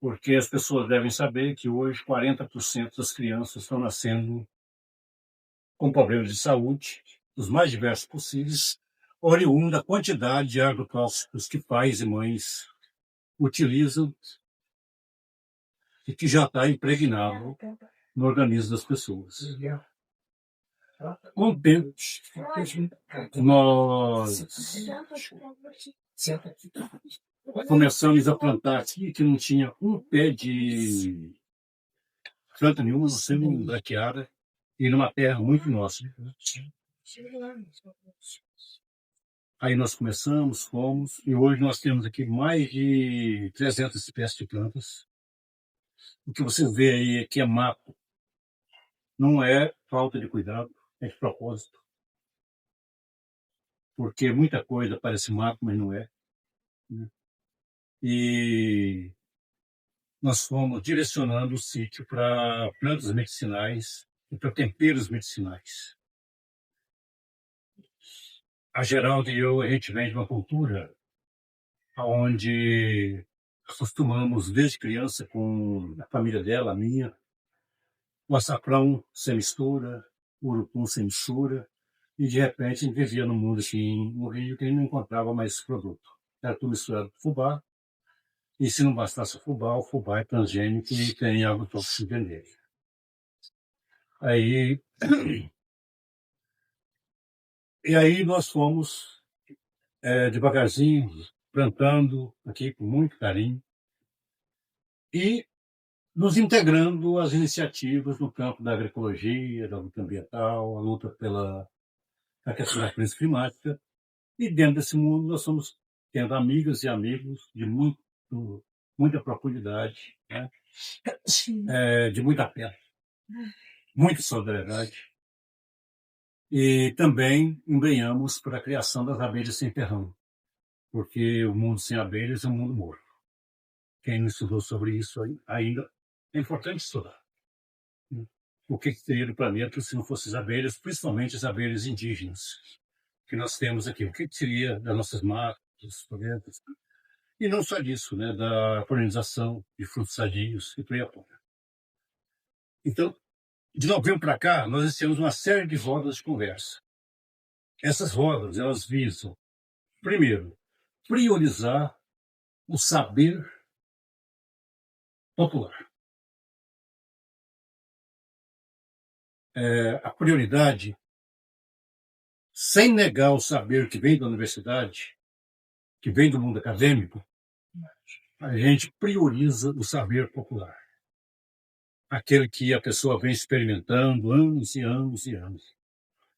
porque as pessoas devem saber que hoje 40% das crianças estão nascendo com problemas de saúde, dos mais diversos possíveis, oriundo da quantidade de agrotóxicos que pais e mães utilizam e que já está impregnado no organismo das pessoas. Com o tempo, nós começamos a plantar aqui que não tinha um pé de planta nenhuma, não sendo um braquiária, e numa terra muito nossa. Aí nós começamos, fomos, e hoje nós temos aqui mais de 300 espécies de plantas. O que você vê aí é que é mato. Não é falta de cuidado, é de propósito. Porque muita coisa parece mato, mas não é, né? E nós fomos direcionando o sítio para plantas medicinais e para temperos medicinais. A Geralda e eu, a gente vem de uma cultura onde acostumamos, desde criança, com a família dela, a minha, o açafrão sem mistura, o urucum sem mistura, e de repente a gente vivia num mundo assim, no Rio, que a gente não encontrava mais esse produto. Era tudo misturado com fubá, e se não bastasse o fubá é transgênico e tem agrotóxico nele. Aí, e aí nós fomos devagarzinho, plantando aqui com muito carinho, e nos integrando às iniciativas no campo da agroecologia, da luta ambiental, a luta pela a questão da crise climática. E dentro desse mundo nós somos tendo amigas e amigos de muita profundidade, né? De muita pena, muita solidariedade. E também empenhamos para a criação das abelhas sem ferrão, porque o mundo sem abelhas é um mundo morto. Quem não estudou sobre isso ainda é importante estudar, né? O que seria do planeta se não fossem as abelhas, principalmente as abelhas indígenas que nós temos aqui? O que seria das nossas matas, dos planetas? E não só disso, né, da polinização de frutos sadios e por aí afora. Então, de novembro para cá, nós temos uma série de rodas de conversa. Essas rodas, elas visam, primeiro, priorizar o saber popular. A prioridade, sem negar o saber que vem da universidade, que vem do mundo acadêmico, a gente prioriza o saber popular. Aquele que a pessoa vem experimentando anos e anos e anos.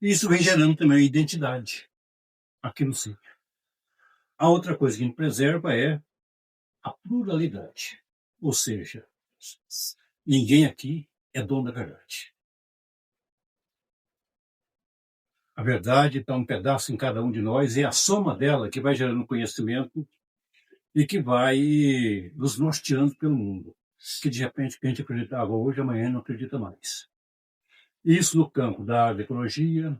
E isso vem gerando também identidade aqui no sítio. A outra coisa que a gente preserva é a pluralidade. Ou seja, ninguém aqui é dono da verdade. A verdade está um pedaço em cada um de nós, e é a soma dela que vai gerando conhecimento e que vai nos norteando pelo mundo. Que de repente quem a gente acreditava hoje, amanhã não acredita mais. Isso no campo da agroecologia,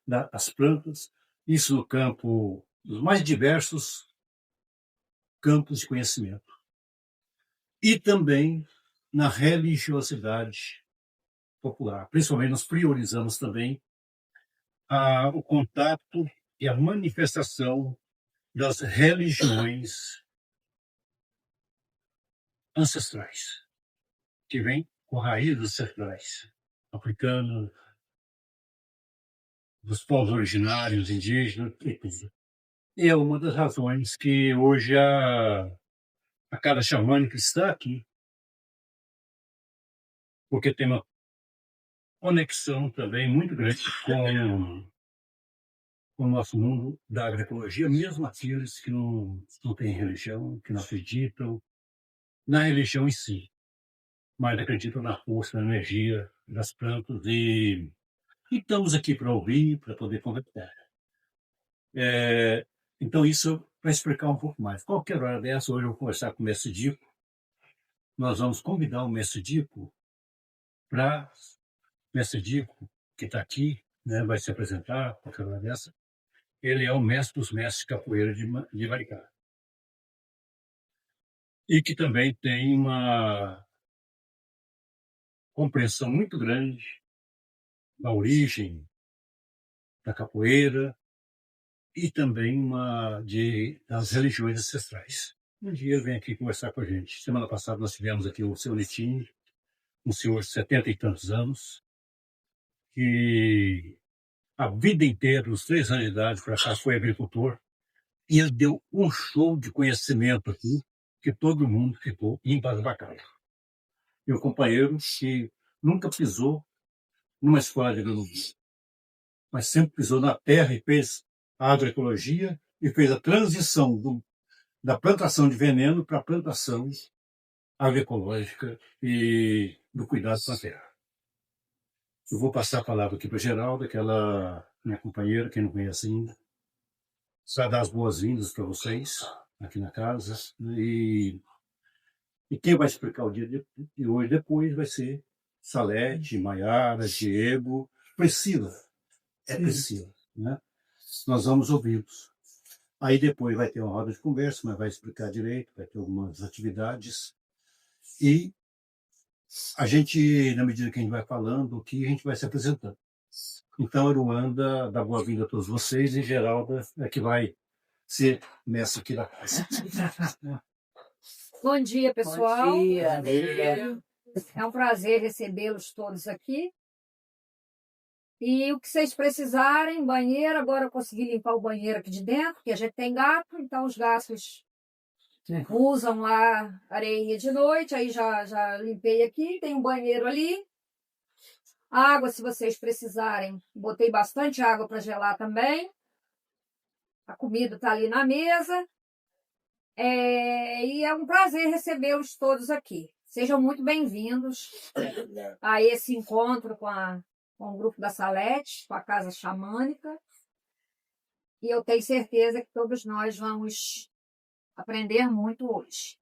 das plantas, isso no campo dos mais diversos campos de conhecimento. E também na religiosidade popular. Principalmente nós priorizamos também o contato e a manifestação das religiões ancestrais, que vêm com raízes ancestrais, africanas, dos povos originários, indígenas, e tudo. E é uma das razões que hoje a casa xamânica está aqui, porque tem uma conexão também muito grande com o nosso mundo da agroecologia, mesmo aqueles que não têm religião, que não acreditam na religião em si, mas acreditam na força, na energia das plantas, e estamos aqui para ouvir, para poder conversar. Então, isso para explicar um pouco mais. Qualquer hora dessa, hoje eu vou conversar com o mestre Dico. Nós vamos convidar o mestre Dico para... Mestre Dico, que está aqui, né, vai se apresentar qualquer hora dessa. Ele é o mestre dos mestres de capoeira de Maricá. e que também tem uma compreensão muito grande da origem da capoeira e também das religiões ancestrais. Um dia ele vem aqui conversar com a gente. Semana passada nós tivemos aqui o seu Netinho, um senhor de 70 e tantos anos, que a vida inteira, os 3 anos de idade para cá, foi agricultor. E ele deu um show de conhecimento aqui, que todo mundo ficou embasbacado. Meu companheiro, que nunca pisou numa escola de agronomia, mas sempre pisou na terra e fez a agroecologia e fez a transição da plantação de veneno para a plantação agroecológica e do cuidado com a terra. Eu vou passar a palavra aqui para a Geralda, que ela, minha companheira, quem não conhece ainda, só dar as boas-vindas para vocês aqui na casa. E quem vai explicar o dia de hoje depois vai ser Salete, Maiara, Diego, Priscila. É Priscila, né? Nós vamos ouvi-los. Aí depois vai ter uma roda de conversa, mas vai explicar direito, vai ter algumas atividades. E a gente, na medida que a gente vai falando, aqui a gente vai se apresentando. Então, a Aruanda dá boa-vinda a todos vocês e Geralda é que vai ser mestre aqui da casa. Bom dia, pessoal. Bom dia. É um prazer recebê-los todos aqui. E o que vocês precisarem, banheiro, agora eu consegui limpar o banheiro aqui de dentro, porque a gente tem gato, então os gatos usam lá areia de noite, aí já limpei aqui, tem um banheiro ali. Água, se vocês precisarem, botei bastante água para gelar também. A comida está ali na mesa. E é um prazer recebê-los todos aqui. Sejam muito bem-vindos a esse encontro com o grupo da Salete, com a Casa Xamânica. E eu tenho certeza que todos nós vamos aprender muito hoje.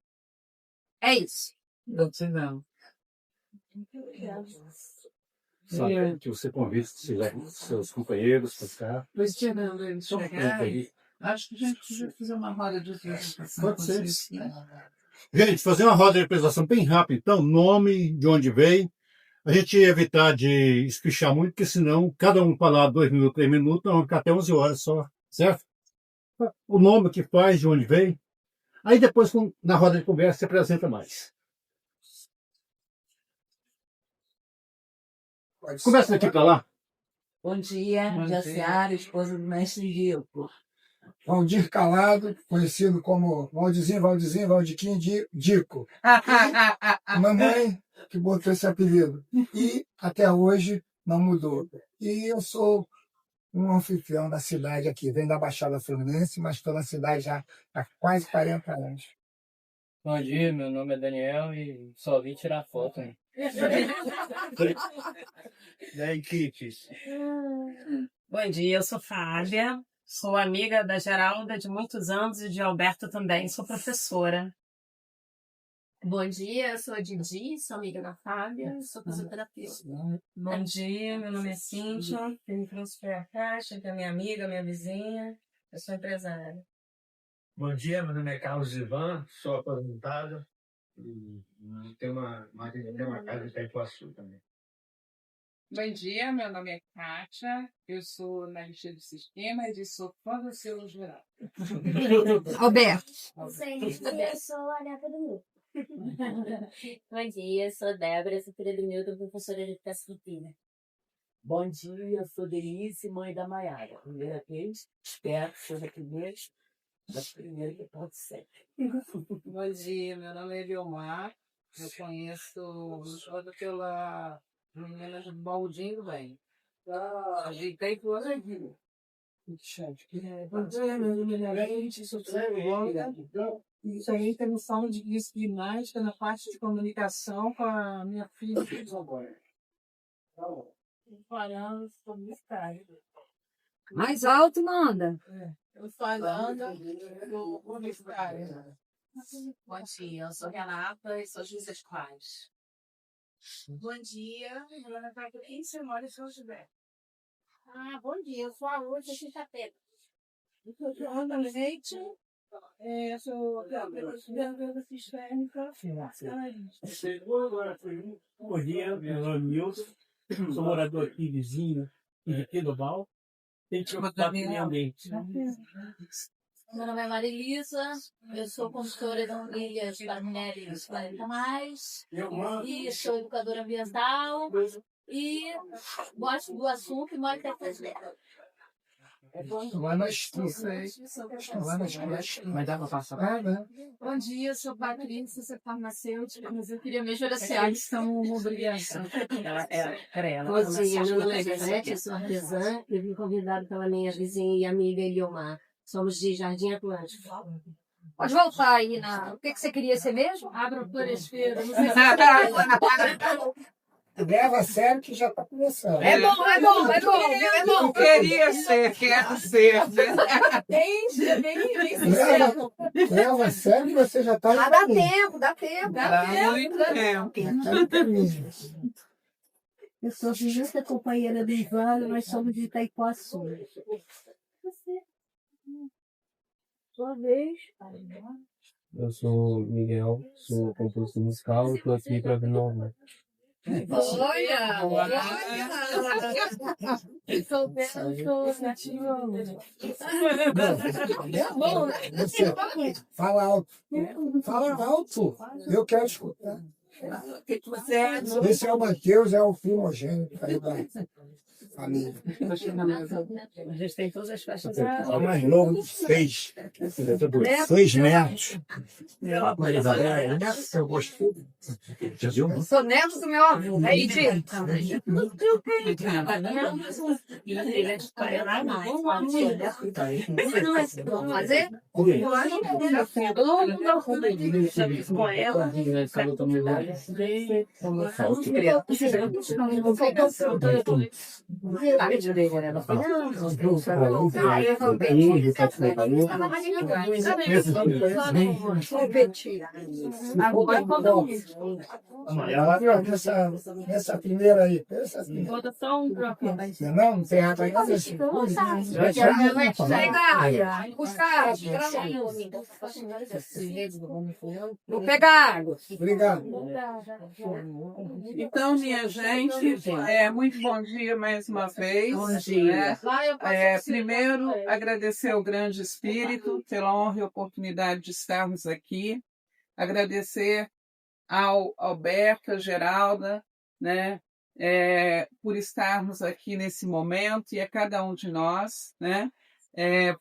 É isso. Não sei não. Salete, você convida seus companheiros para cá. Estou esperando eles chegarem. Acho que a gente podia fazer uma roda de apresentação. Pode ser. Gente, fazer uma roda de apresentação bem rápida, então, nome, de onde veio. A gente ia evitar de espichar muito, porque senão cada um falar 2 minutos, 3 minutos, nós vamos ficar até 11 horas só, certo? O nome que faz, de onde veio. Aí depois, na roda de conversa, se apresenta mais. Começa daqui para lá. Bom dia, Jaciara, esposa do mestre Dico. Valdir Calado, conhecido como Valdiquinho Dico. Mamãe que botou esse apelido. E até hoje não mudou. E eu sou um anfitrião da cidade aqui. Venho da Baixada Fluminense, mas estou na cidade já há quase 40 anos. Bom dia, meu nome é Daniel e só vim tirar foto, hein? Daí, Kites. Bom dia, eu sou Fábia, sou amiga da Geralda de muitos anos e de Alberto também, sou professora. Bom dia, eu sou a Didi, sou amiga da Fábia, sou fisioterapeuta. Bom dia, meu nome é Cíntia, quem me trouxe foi a Caixa, que é minha amiga, minha vizinha, eu sou empresária. Bom dia, meu nome é Carlos Ivan, sou aposentado e tenho uma casa em Itaipuaçu também. Bom dia, meu nome é Kátia, eu sou analista de sistemas e sou fã do seu geral. Alberto. Eu sou a neta do Milton. Bom dia, eu sou Débora, sou filha do Milton, professora de educação física. Bom dia, eu sou Denise, mãe da Maiara. Primeira vez, espero que seja a primeira, das primeiras que pode ser. Bom dia, meu nome é Eliomar, eu conheço toda pela menina do Baldinho do Bem. Ajeitei tudo aqui. Bom dia, meu nome é Leite, sou psicóloga. E também tenho noção de ginástica na parte de comunicação com a minha filha. Falando sobre estágio. Mais alto, manda. Eu falando do publicitário. Bom dia, eu sou Renata e sou juíza de quadros. Bom dia, meu nome é Patrícia, eu moro em São José. Bom dia, eu sou a Lúcia de Chapeta. Eu sou Ana Leite, Bom dia, meu nome é Milton, sou morador aqui vizinho de Quedobal. Tem que preocupar com o meio ambiente. Meu nome é Marilisa, eu sou consultora da Famílias para Mulheres 40 Mais, e sou educadora ambiental e gosto do assunto e moro em Fazenda. Lá na esquina. Lá na esquina. Mas dá pra passar? Né? Bom dia, eu sou Patrícia, sou farmacêutica, mas eu queria me gerenciar, que são uma obrigação. Bom dia, meu nome é Gisete, eu sou artesã e vim convidada pela minha vizinha e amiga Eliomar. Somos de Jardim Atlântico. Pode voltar aí na. O que você queria ser mesmo? Agrofloresceira, não sei se Leva a sério que já tá começando. É bom, é bom, é bom, é bom. Queria ser, quero ser. bem sincero. Leva a sério que você já tá... Ah, dá tempo, dá tempo. Há muito tempo. Eu sou justa companheira do Ivano, nós somos de Itaipuaçu. Sua vez. Eu sou Miguel, sou compositor musical e estou aqui para vir Nova. Olha! Você fala alto. Fala alto. Eu quero escutar. Esse é o Matheus, é o primogênito aí da família. A gente tem todas as festas. É o mais novo de 6. 6 netos. Eu gostei. Já viu? Eu sou neto do meu avô. Aí, Dito. Vamos fazer? Com ela. Nessa primeira aí. Bota só um trocão. Não tem água ainda. Vou pegar água. Obrigado. Então, minha gente, muito bom dia mais uma vez. Bom dia. Primeiro, agradecer ao Grande Espírito pela honra e oportunidade de estarmos aqui. Agradecer ao Alberto, a Geralda, né, por estarmos aqui nesse momento e a cada um de nós, né,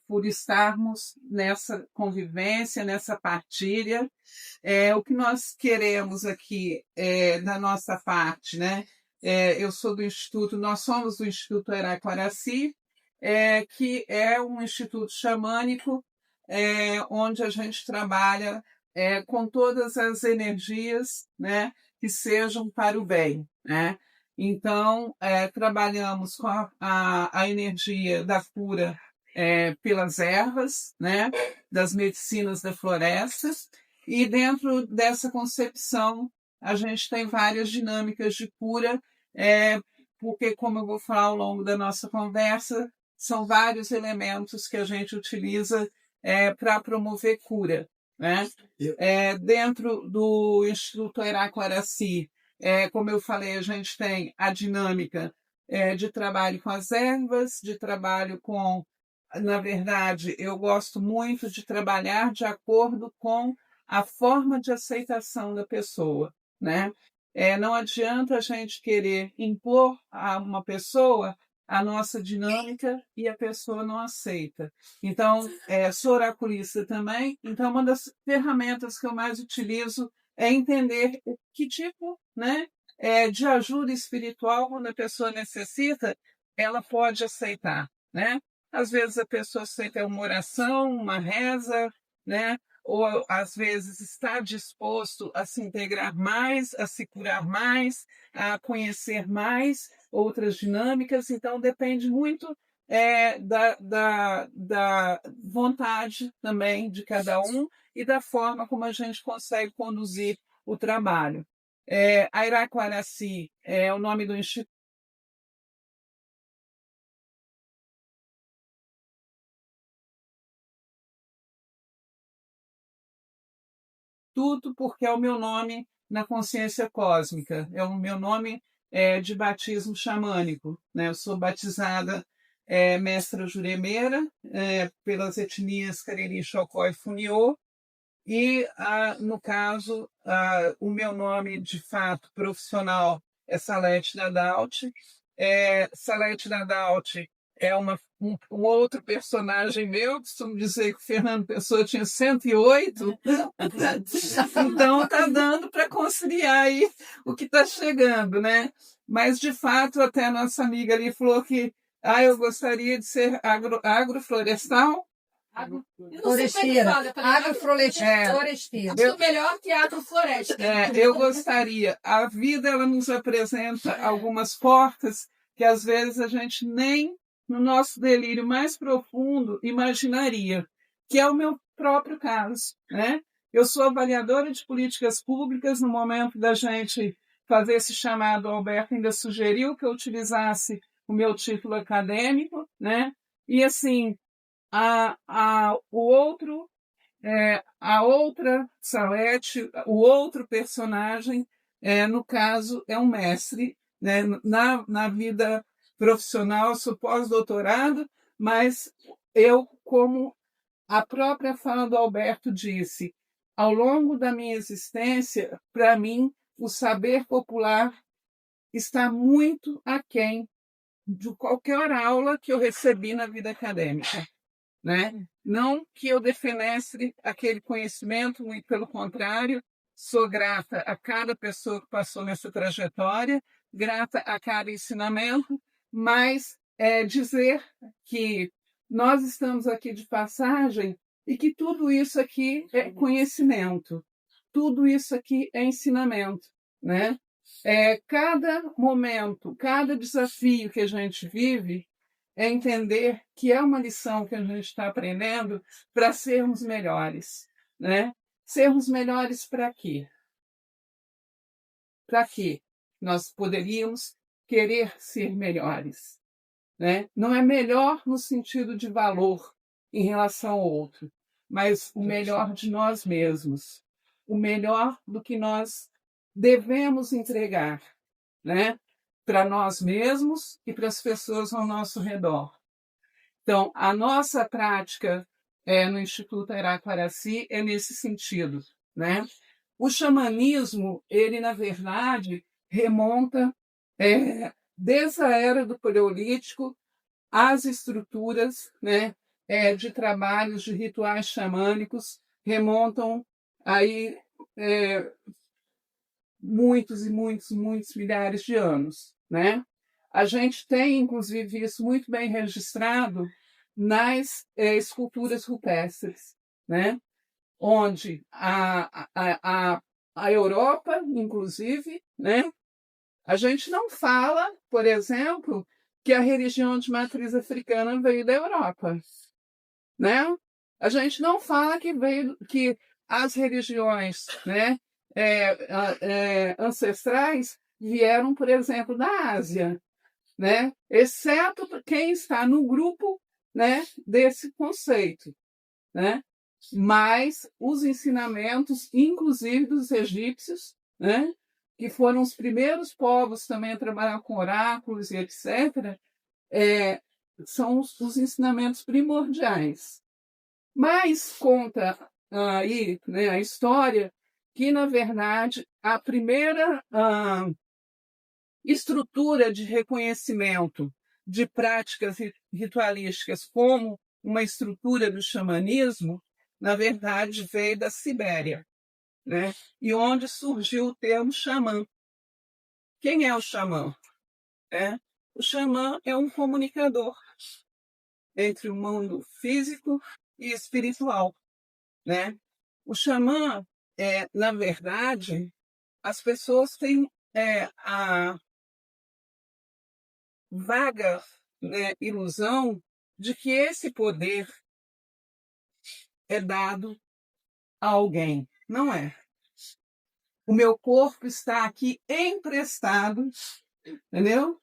por estarmos nessa convivência, nessa partilha. O que nós queremos aqui da nossa parte, né? Eu sou do Instituto, nós somos do Instituto Araquaraci, que é um instituto xamânico, onde a gente trabalha com todas as energias, né, que sejam para o bem, né? Então, trabalhamos com a energia da cura pelas ervas, né, das medicinas da floresta, e dentro dessa concepção a gente tem várias dinâmicas de cura, porque, como eu vou falar ao longo da nossa conversa, são vários elementos que a gente utiliza para promover cura, né? Dentro do Instituto Araquaraci, como eu falei, a gente tem a dinâmica de trabalho com as ervas, de trabalho com... Na verdade, eu gosto muito de trabalhar de acordo com a forma de aceitação da pessoa, né? Não adianta a gente querer impor a uma pessoa a nossa dinâmica e a pessoa não aceita. Então, sou oraculista também, então uma das ferramentas que eu mais utilizo é entender o que tipo, né, de ajuda espiritual, quando a pessoa necessita, ela pode aceitar, né? Às vezes a pessoa aceita uma oração, uma reza, né? Ou às vezes está disposto a se integrar mais, a se curar mais, a conhecer mais outras dinâmicas. Então depende muito da vontade também de cada um e da forma como a gente consegue conduzir o trabalho. A Araquaraci é o nome do Instituto Tudo porque é o meu nome na consciência cósmica, é o meu nome de batismo xamânico, né? Eu sou batizada mestra juremeira pelas etnias Cariri, Xocó e Funiô, e, no caso, o meu nome, de fato, profissional é Salete Dadalt. Salete Dadalt é um outro personagem meu, costumo dizer que o Fernando Pessoa tinha 108, então está dando para conciliar aí o que está chegando, né? Mas, de fato, até a nossa amiga ali falou que eu gostaria de ser agroflorestal. Floresteira. Agrofloresteira. Eu melhor que agrofloresta. Eu gostaria. A vida ela nos apresenta algumas portas que às vezes a gente nem no nosso delírio mais profundo imaginaria, que é o meu próprio caso, né? Eu sou avaliadora de políticas públicas. No momento da gente fazer esse chamado, o Alberto ainda sugeriu que eu utilizasse o meu título acadêmico, né? E assim, a outra Salete, o outro personagem, no caso, é um mestre, né? Na vida profissional, eu sou pós-doutorado, mas eu, como a própria fala do Alberto disse, ao longo da minha existência, para mim, o saber popular está muito aquém de qualquer aula que eu recebi na vida acadêmica, né? Não que eu defenestre aquele conhecimento, muito pelo contrário, sou grata a cada pessoa que passou nessa trajetória, grata a cada ensinamento, mas dizer que nós estamos aqui de passagem e que tudo isso aqui é conhecimento, tudo isso aqui é ensinamento, né? Cada momento, cada desafio que a gente vive é entender que é uma lição que a gente está aprendendo para sermos melhores, né? Sermos melhores para quê? Para quê? Nós poderíamos querer ser melhores, né? Não é melhor no sentido de valor em relação ao outro, mas o melhor de nós mesmos, o melhor do que nós devemos entregar, né? Para nós mesmos e para as pessoas ao nosso redor. Então, a nossa prática no Instituto Araquaraci é nesse sentido, né? O xamanismo, ele, na verdade, remonta desde a era do Paleolítico às estruturas, né, de trabalhos, de rituais xamânicos, remontam aí muitos e muitos milhares de anos, né? A gente tem, inclusive, isso muito bem registrado nas esculturas rupestres, né? Onde a Europa, inclusive, né? A gente não fala, por exemplo, que a religião de matriz africana veio da Europa, né? A gente não fala que as religiões, né, ancestrais vieram, por exemplo, da Ásia, né? Exceto quem está no grupo, né, desse conceito, né? Mas os ensinamentos, inclusive dos egípcios, né, que foram os primeiros povos também a trabalhar com oráculos e etc., são os ensinamentos primordiais. Mas conta aí, né, a história que, na verdade, a primeira estrutura de reconhecimento de práticas ritualísticas como uma estrutura do xamanismo, na verdade, veio da Sibéria, né? E onde surgiu o termo xamã. Quem é o xamã? O xamã é um comunicador entre o mundo físico e espiritual, né? O xamã, na verdade, as pessoas têm a vaga, né, ilusão de que esse poder é dado a alguém. Não é. O meu corpo está aqui emprestado, entendeu?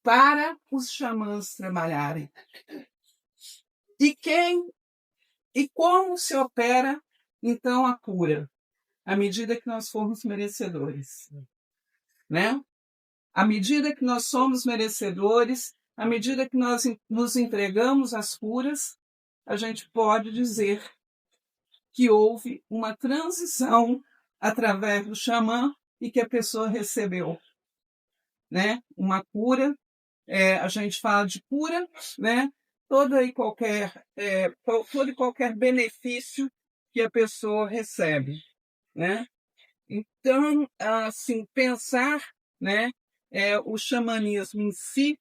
Para os xamãs trabalharem. E como se opera, então, a cura? à medida que nós formos merecedores, né? À medida que nós somos merecedores, à medida que nós nos entregamos às curas, a gente pode dizer que houve uma transição através do xamã e que a pessoa recebeu, né? Uma cura, a gente fala de cura, né? Todo e qualquer benefício que a pessoa recebe, né? Então, assim, pensar, né? O xamanismo em si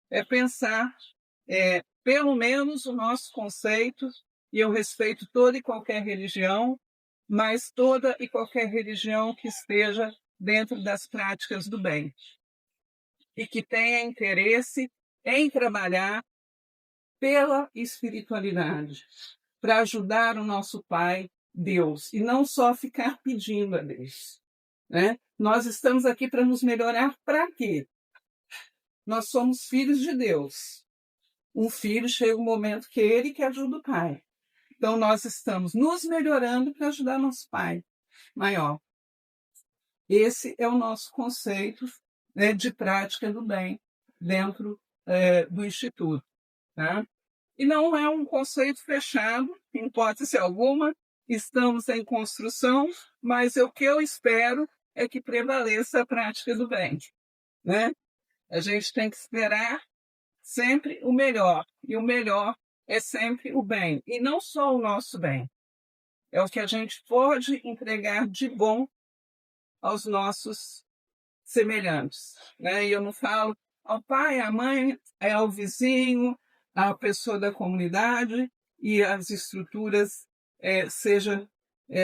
é pensar, pelo menos o nosso conceito, e eu respeito toda e qualquer religião, mas toda e qualquer religião que esteja dentro das práticas do bem e que tenha interesse em trabalhar pela espiritualidade, para ajudar o nosso Pai, Deus, e não só ficar pedindo a Deus, né? Nós estamos aqui para nos melhorar para quê? Nós somos filhos de Deus. Um filho chega um momento que ele que ajuda o pai. Então, nós estamos nos melhorando para ajudar nosso Pai maior. Esse é o nosso conceito, né, de prática do bem dentro do Instituto. Tá? E não é um conceito fechado, em hipótese alguma, estamos em construção, mas o que eu espero é que prevaleça a prática do bem. Né? A gente tem que esperar sempre o melhor, e o melhor é sempre o bem, e não só o nosso bem. É o que a gente pode entregar de bom aos nossos semelhantes. Né? E eu não falo ao pai, à mãe, ao vizinho, à pessoa da comunidade, e as estruturas seja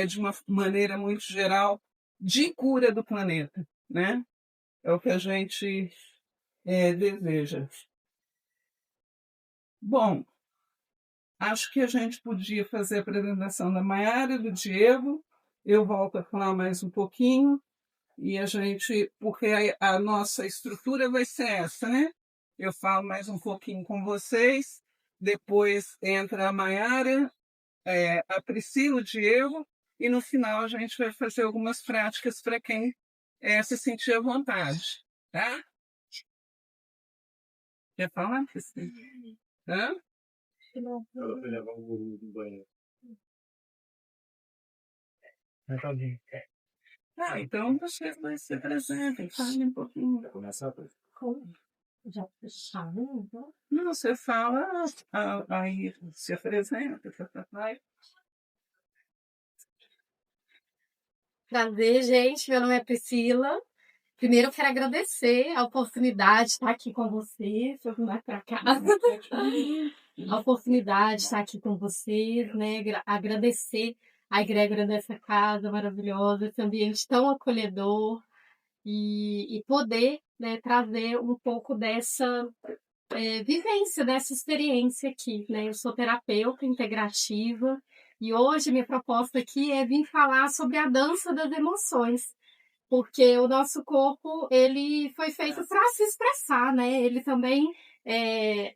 de uma maneira muito geral de cura do planeta. Né? É o que a gente deseja. Bom, acho que a gente podia fazer a apresentação da Maiara, do Diego. Eu volto a falar mais um pouquinho. E a gente, porque a nossa estrutura vai ser essa, né? Eu falo mais um pouquinho com vocês. Depois entra a Maiara, a Priscila, o Diego. E no final a gente vai fazer algumas práticas para quem se sentir à vontade. Tá? Quer falar, Priscila? Hã? Eu levar o banheiro. Então vocês dois se apresentem, falem um pouquinho. Começa Como? Já fecharam, então? Não, você fala, aí se apresenta. Prazer, gente. Meu nome é Priscila. Primeiro, eu quero agradecer a oportunidade de estar aqui com vocês. Deixa eu mais para cá. A oportunidade de estar aqui com vocês, né? Agradecer a egrégora dessa casa maravilhosa, esse ambiente tão acolhedor e poder, né, trazer um pouco dessa vivência, dessa experiência aqui, né? Eu sou terapeuta integrativa e hoje minha proposta aqui é vir falar sobre a dança das emoções. Porque o nosso corpo, ele foi feito para se expressar, né? Ele também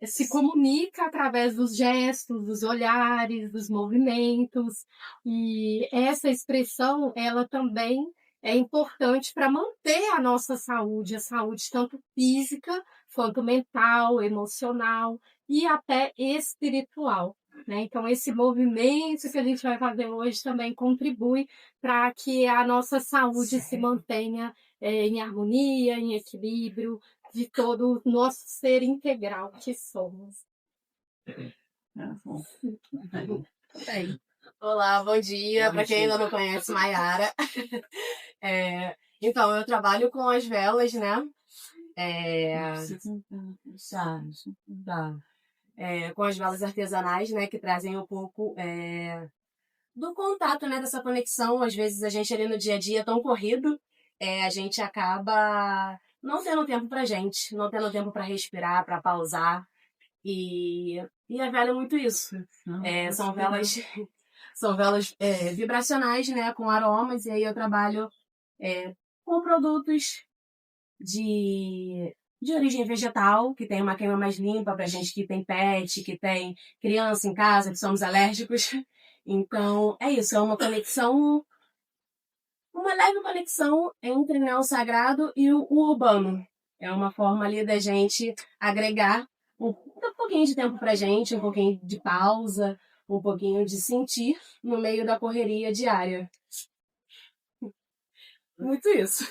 se comunica através dos gestos, dos olhares, dos movimentos. E essa expressão, ela também é importante para manter a nossa saúde, a saúde tanto física, quanto mental, emocional e até espiritual. Né? Então, esse movimento que a gente vai fazer hoje também contribui para que a nossa saúde se mantenha em harmonia, em equilíbrio, de todo o nosso ser integral que somos. Olá, bom dia. Para quem ainda não conhece, Maiara. Então, eu trabalho com as velas, né? Com as velas artesanais, né, que trazem um pouco do contato, né, dessa conexão. Às vezes a gente ali no dia a dia tão corrido, a gente acaba não tendo tempo pra gente, não tendo tempo para respirar, para pausar. E a vela é muito isso. São velas vibracionais, né, com aromas, e aí eu trabalho com produtos de origem vegetal, que tem uma queima mais limpa pra gente que tem pet, que tem criança em casa, que somos alérgicos. Então, é isso, é uma conexão uma leve conexão entre, né, o sagrado e o urbano. É uma forma ali da gente agregar um pouquinho de tempo pra gente, um pouquinho de pausa, um pouquinho de sentir no meio da correria diária. Muito isso.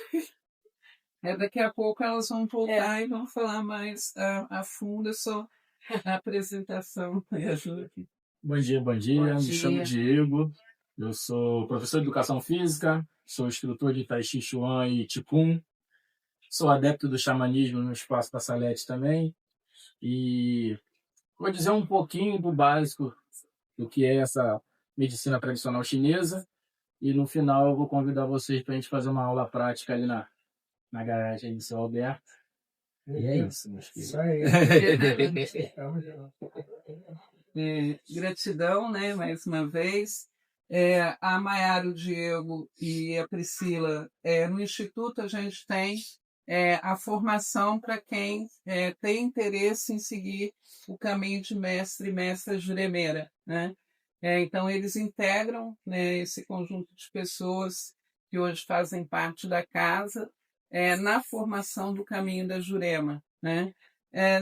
Daqui a pouco elas vão voltar e vão falar mais a fundo só a apresentação. Bom dia, bom dia. Me chamo Diego. Eu sou professor de Educação Física, sou instrutor de Tai Chi Chuan e Qigong. Sou adepto do xamanismo no Espaço da Salete também. E vou dizer um pouquinho do básico do que é essa medicina tradicional chinesa. E no final eu vou convidar vocês para a gente fazer uma aula prática ali na garagem do seu Alberto. E é isso, meus filhos. Isso aí. Gratidão, né, mais uma vez. A Maiara, o Diego e a Priscila, no Instituto a gente tem a formação para quem tem interesse em seguir o caminho de mestre e mestra juremeira, né? Então, eles integram, né, esse conjunto de pessoas que hoje fazem parte da casa na formação do caminho da Jurema, né?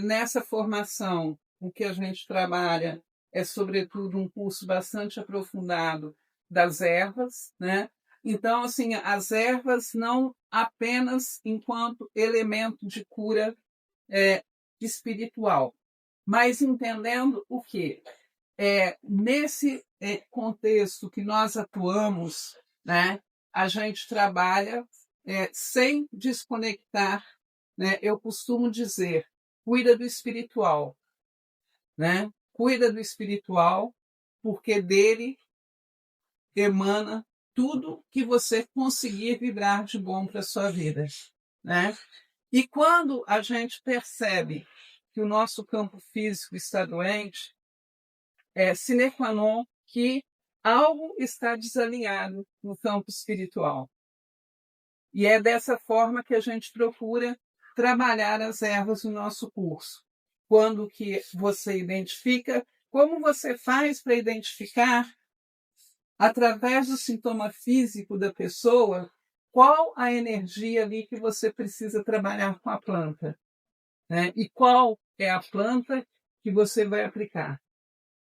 Nessa formação, o que a gente trabalha é, sobretudo, um curso bastante aprofundado das ervas, né? Então, assim, as ervas não apenas enquanto elemento de cura espiritual, mas entendendo o quê? Nesse contexto que nós atuamos, né, a gente trabalha sem desconectar, né? Eu costumo dizer, cuida do espiritual, né? Cuida do espiritual, porque dele emana tudo que você conseguir vibrar de bom para a sua vida, né? E quando a gente percebe que o nosso campo físico está doente, sine qua non que algo está desalinhado no campo espiritual. E é dessa forma que a gente procura trabalhar as ervas no nosso curso. Quando que você identifica, como você faz para identificar, através do sintoma físico da pessoa, qual a energia ali que você precisa trabalhar com a planta, né? E qual é a planta que você vai aplicar.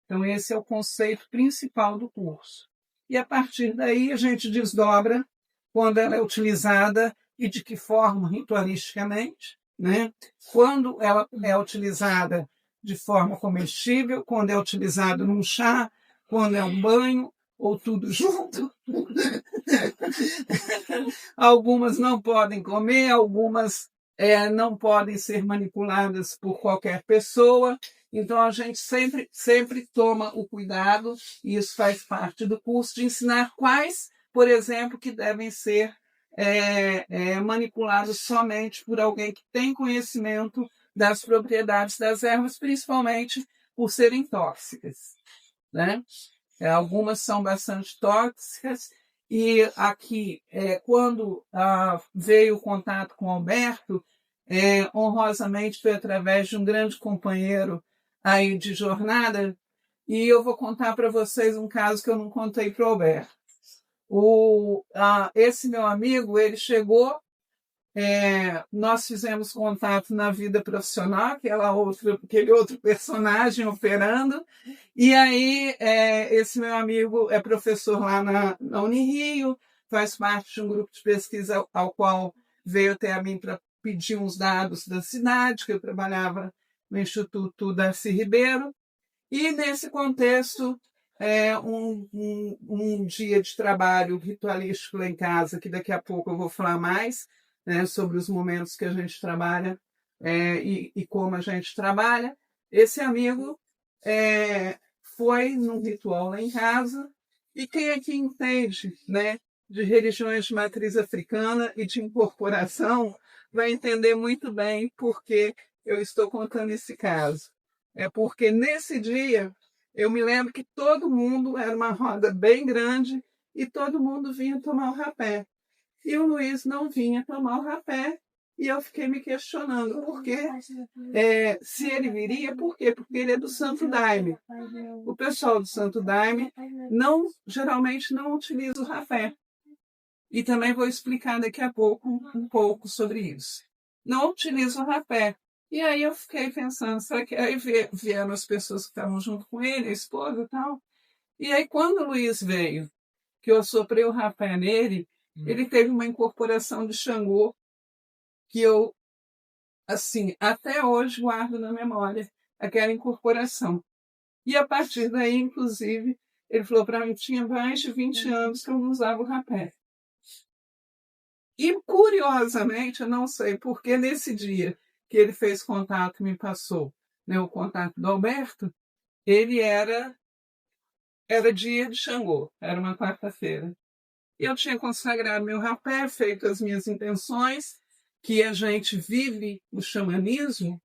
Então, esse é o conceito principal do curso. E, a partir daí, a gente desdobra quando ela é utilizada e de que forma ritualisticamente, né? Quando ela é utilizada de forma comestível, quando é utilizada num chá, quando é um banho, ou tudo junto. Algumas não podem comer, algumas não podem ser manipuladas por qualquer pessoa. Então, a gente sempre toma o cuidado, e isso faz parte do curso, de ensinar quais, por exemplo, que devem ser manipulados somente por alguém que tem conhecimento das propriedades das ervas, principalmente por serem tóxicas, né? Algumas são bastante tóxicas, e aqui, quando veio o contato com o Alberto, honrosamente foi através de um grande companheiro aí de jornada, e eu vou contar para vocês um caso que eu não contei para o Alberto. Esse meu amigo, ele chegou, nós fizemos contato na vida profissional, aquele outro personagem operando, e aí esse meu amigo é professor lá na Unirio, faz parte de um grupo de pesquisa ao qual veio até a mim para pedir uns dados da cidade, que eu trabalhava no Instituto Darcy Ribeiro, e nesse contexto, um dia de trabalho ritualístico lá em casa, que daqui a pouco eu vou falar mais, né, sobre os momentos que a gente trabalha e como a gente trabalha. Esse amigo foi num ritual lá em casa, e quem aqui entende, né, de religiões de matriz africana e de incorporação vai entender muito bem por que eu estou contando esse caso. É porque nesse dia eu me lembro que todo mundo, era uma roda bem grande, e todo mundo vinha tomar o rapé. E o Luiz não vinha tomar o rapé, e eu fiquei me questionando por quê. Se ele viria, por quê? Porque ele é do Santo Daime. O pessoal do Santo Daime geralmente não utiliza o rapé. E também vou explicar daqui a pouco um pouco sobre isso. Não utilizo o rapé. E aí eu fiquei pensando, será que aí vieram as pessoas que estavam junto com ele, a esposa e tal. E aí quando o Luiz veio, que eu assoprei o rapé nele, ele teve uma incorporação de Xangô que eu, assim, até hoje guardo na memória aquela incorporação. E a partir daí, inclusive, ele falou para mim que tinha mais de 20 anos que eu não usava o rapé. E, curiosamente, eu não sei porque nesse dia que ele fez contato, me passou, né, o contato do Alberto, ele era dia de Xangô, era uma quarta-feira. Eu tinha consagrado meu rapé, feito as minhas intenções, que a gente vive o xamanismo,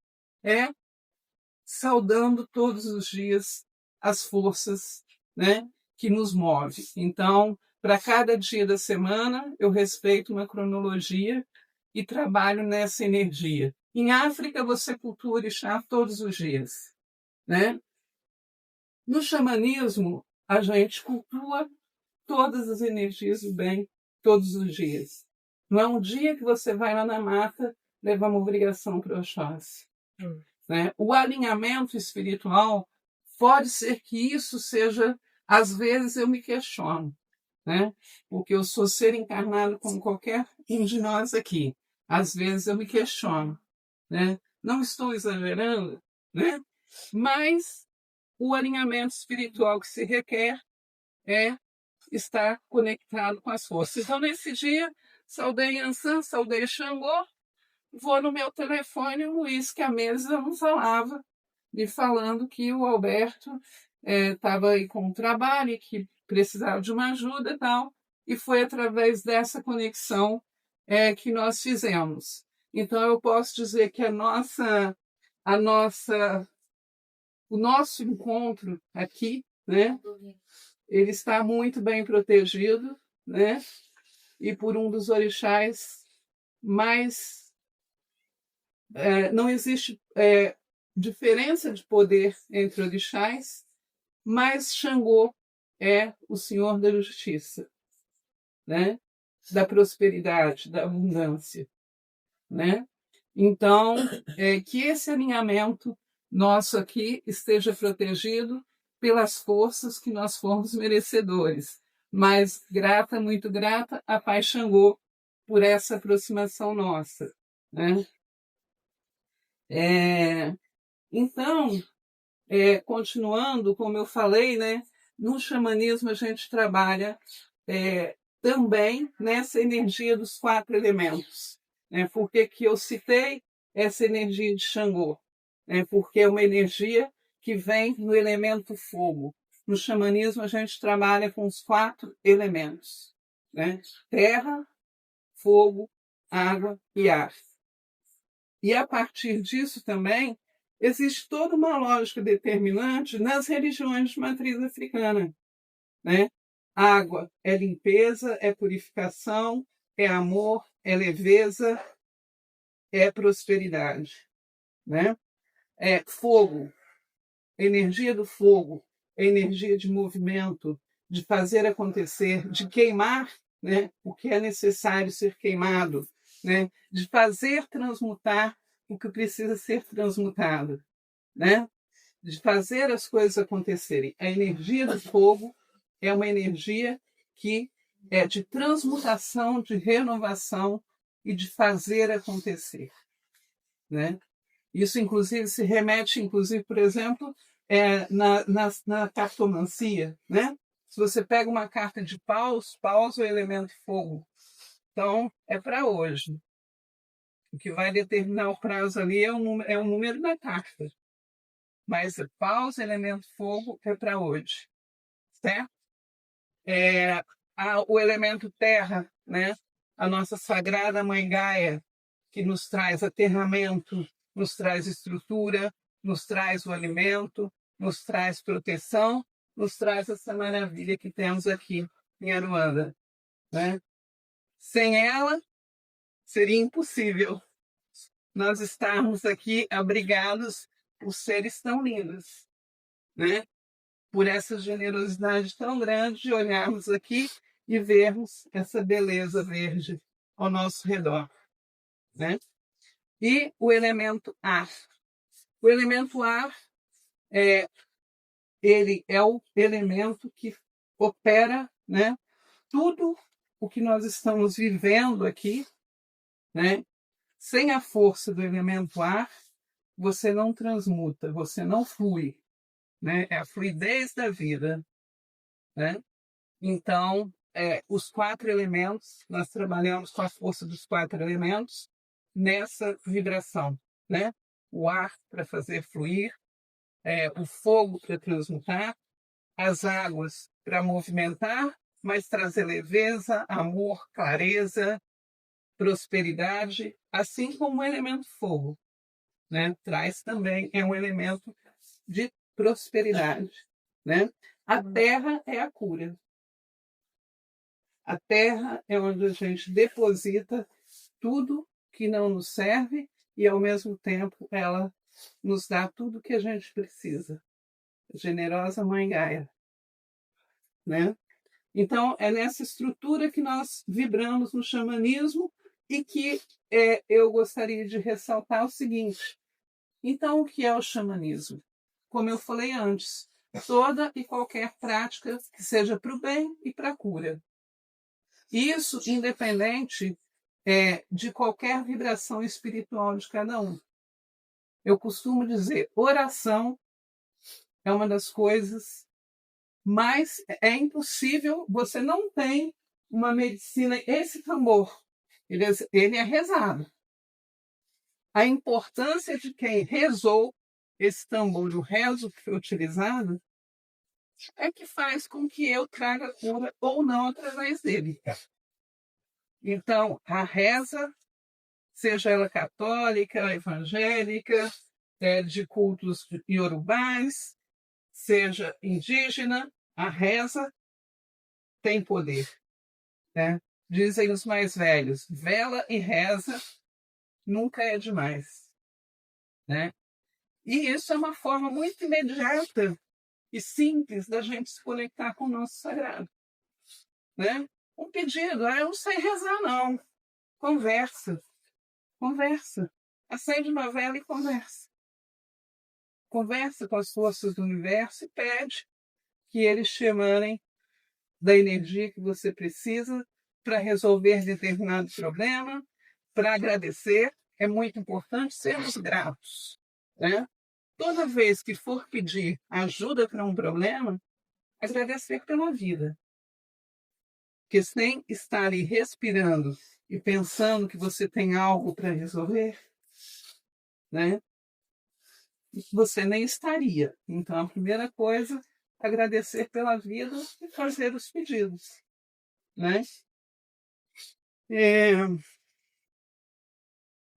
saudando todos os dias as forças, né, que nos move. Então, para cada dia da semana, eu respeito uma cronologia e trabalho nessa energia. Em África, você cultua o orixá todos os dias, né? No xamanismo, a gente cultua todas as energias do bem todos os dias. Não é um dia que você vai lá na mata levar uma obrigação para o Oxóssi. Né? O alinhamento espiritual pode ser que isso seja, às vezes eu me questiono, né? Porque eu sou ser encarnado como qualquer um de nós aqui. Às vezes eu me questiono, né? Não estou exagerando, né? Mas o alinhamento espiritual que se requer é estar conectado com as forças. Então, nesse dia, saudei Ansan, saudei Xangô, vou no meu telefone, o Luiz, que a mesa não falava, me falando que o Alberto estava aí com um trabalho e que precisava de uma ajuda e tal, e foi através dessa conexão que nós fizemos. Então, eu posso dizer que o nosso encontro aqui, né, ele está muito bem protegido, né, e por um dos orixás mais... não existe diferença de poder entre orixás, mas Xangô é o senhor da justiça, né? Da prosperidade, da abundância, né? Então, que esse alinhamento nosso aqui esteja protegido pelas forças que nós fomos merecedores. Mas grata, muito grata a Pai Xangô por essa aproximação nossa, né? Então, continuando, como eu falei, né, no xamanismo a gente trabalha também nessa energia dos 4 elementos. Né? Por que eu citei essa energia de Xangô? Porque é uma energia que vem no elemento fogo. No xamanismo a gente trabalha com os 4 elementos, né? Terra, fogo, água e ar. E a partir disso também existe toda uma lógica determinante nas religiões de matriz africana, né? Água é limpeza, é purificação, é amor, é leveza, é prosperidade, né? Fogo, energia do fogo, é energia de movimento, de fazer acontecer, de queimar, né, o que é necessário ser queimado, né, de fazer transmutar o que precisa ser transmutado, né, de fazer as coisas acontecerem. A energia do fogo é uma energia que é de transmutação, de renovação e de fazer acontecer, né? Isso, inclusive, se remete, inclusive, por exemplo, na cartomancia, né? Se você pega uma carta de paus, paus é o elemento fogo. Então, é para hoje. O que vai determinar o prazo ali é o número da carta. Mas paus, elemento fogo, é para hoje. Certo? O elemento terra, né? A nossa sagrada Mãe Gaia, que nos traz aterramento, nos traz estrutura, nos traz o alimento, nos traz proteção, nos traz essa maravilha que temos aqui em Aruanda, né? Sem ela, seria impossível nós estarmos aqui abrigados por seres tão lindos, né? Por essa generosidade tão grande de olharmos aqui e vermos essa beleza verde ao nosso redor, né? E o elemento ar. O elemento ar ele é o elemento que opera, né, tudo o que nós estamos vivendo aqui, né? Sem a força do elemento ar, você não transmuta, você não flui, né? É a fluidez da vida, né? Então, os 4 elementos, nós trabalhamos com a força dos 4 elementos nessa vibração, né? O ar para fazer fluir, o fogo para transmutar, as águas para movimentar, mas trazer leveza, amor, clareza, prosperidade, assim como o elemento fogo, né? Traz também, é um elemento de prosperidade, né? A terra é a cura. A terra é onde a gente deposita tudo que não nos serve e, ao mesmo tempo, ela nos dá tudo que a gente precisa. Generosa Mãe Gaia, né? Então, é nessa estrutura que nós vibramos no xamanismo e que eu gostaria de ressaltar o seguinte. Então, o que é o xamanismo? Como eu falei antes, toda e qualquer prática que seja para o bem e para a cura. Isso independente de qualquer vibração espiritual de cada um. Eu costumo dizer, oração é uma das coisas mais... É impossível, você não tem uma medicina... Esse tambor, ele é rezado. A importância de quem rezou esse tambor, o rezo que foi utilizado, é que faz com que eu traga cura ou não através dele. Então, a reza, seja ela católica, evangélica, de cultos iorubais, seja indígena, a reza tem poder, né? Dizem os mais velhos, vela e reza nunca é demais, né? E isso é uma forma muito imediata e simples da gente se conectar com o nosso sagrado, né? Um pedido, eu não sei rezar não. Conversa. Acende uma vela e conversa. Conversa com as forças do universo e pede que eles te emanem da energia que você precisa para resolver determinado problema, para agradecer. É muito importante sermos gratos, né? Toda vez que for pedir ajuda para um problema, agradecer pela vida. Porque sem estar ali respirando e pensando que você tem algo para resolver, né? Você nem estaria. Então, a primeira coisa, agradecer pela vida e fazer os pedidos, né?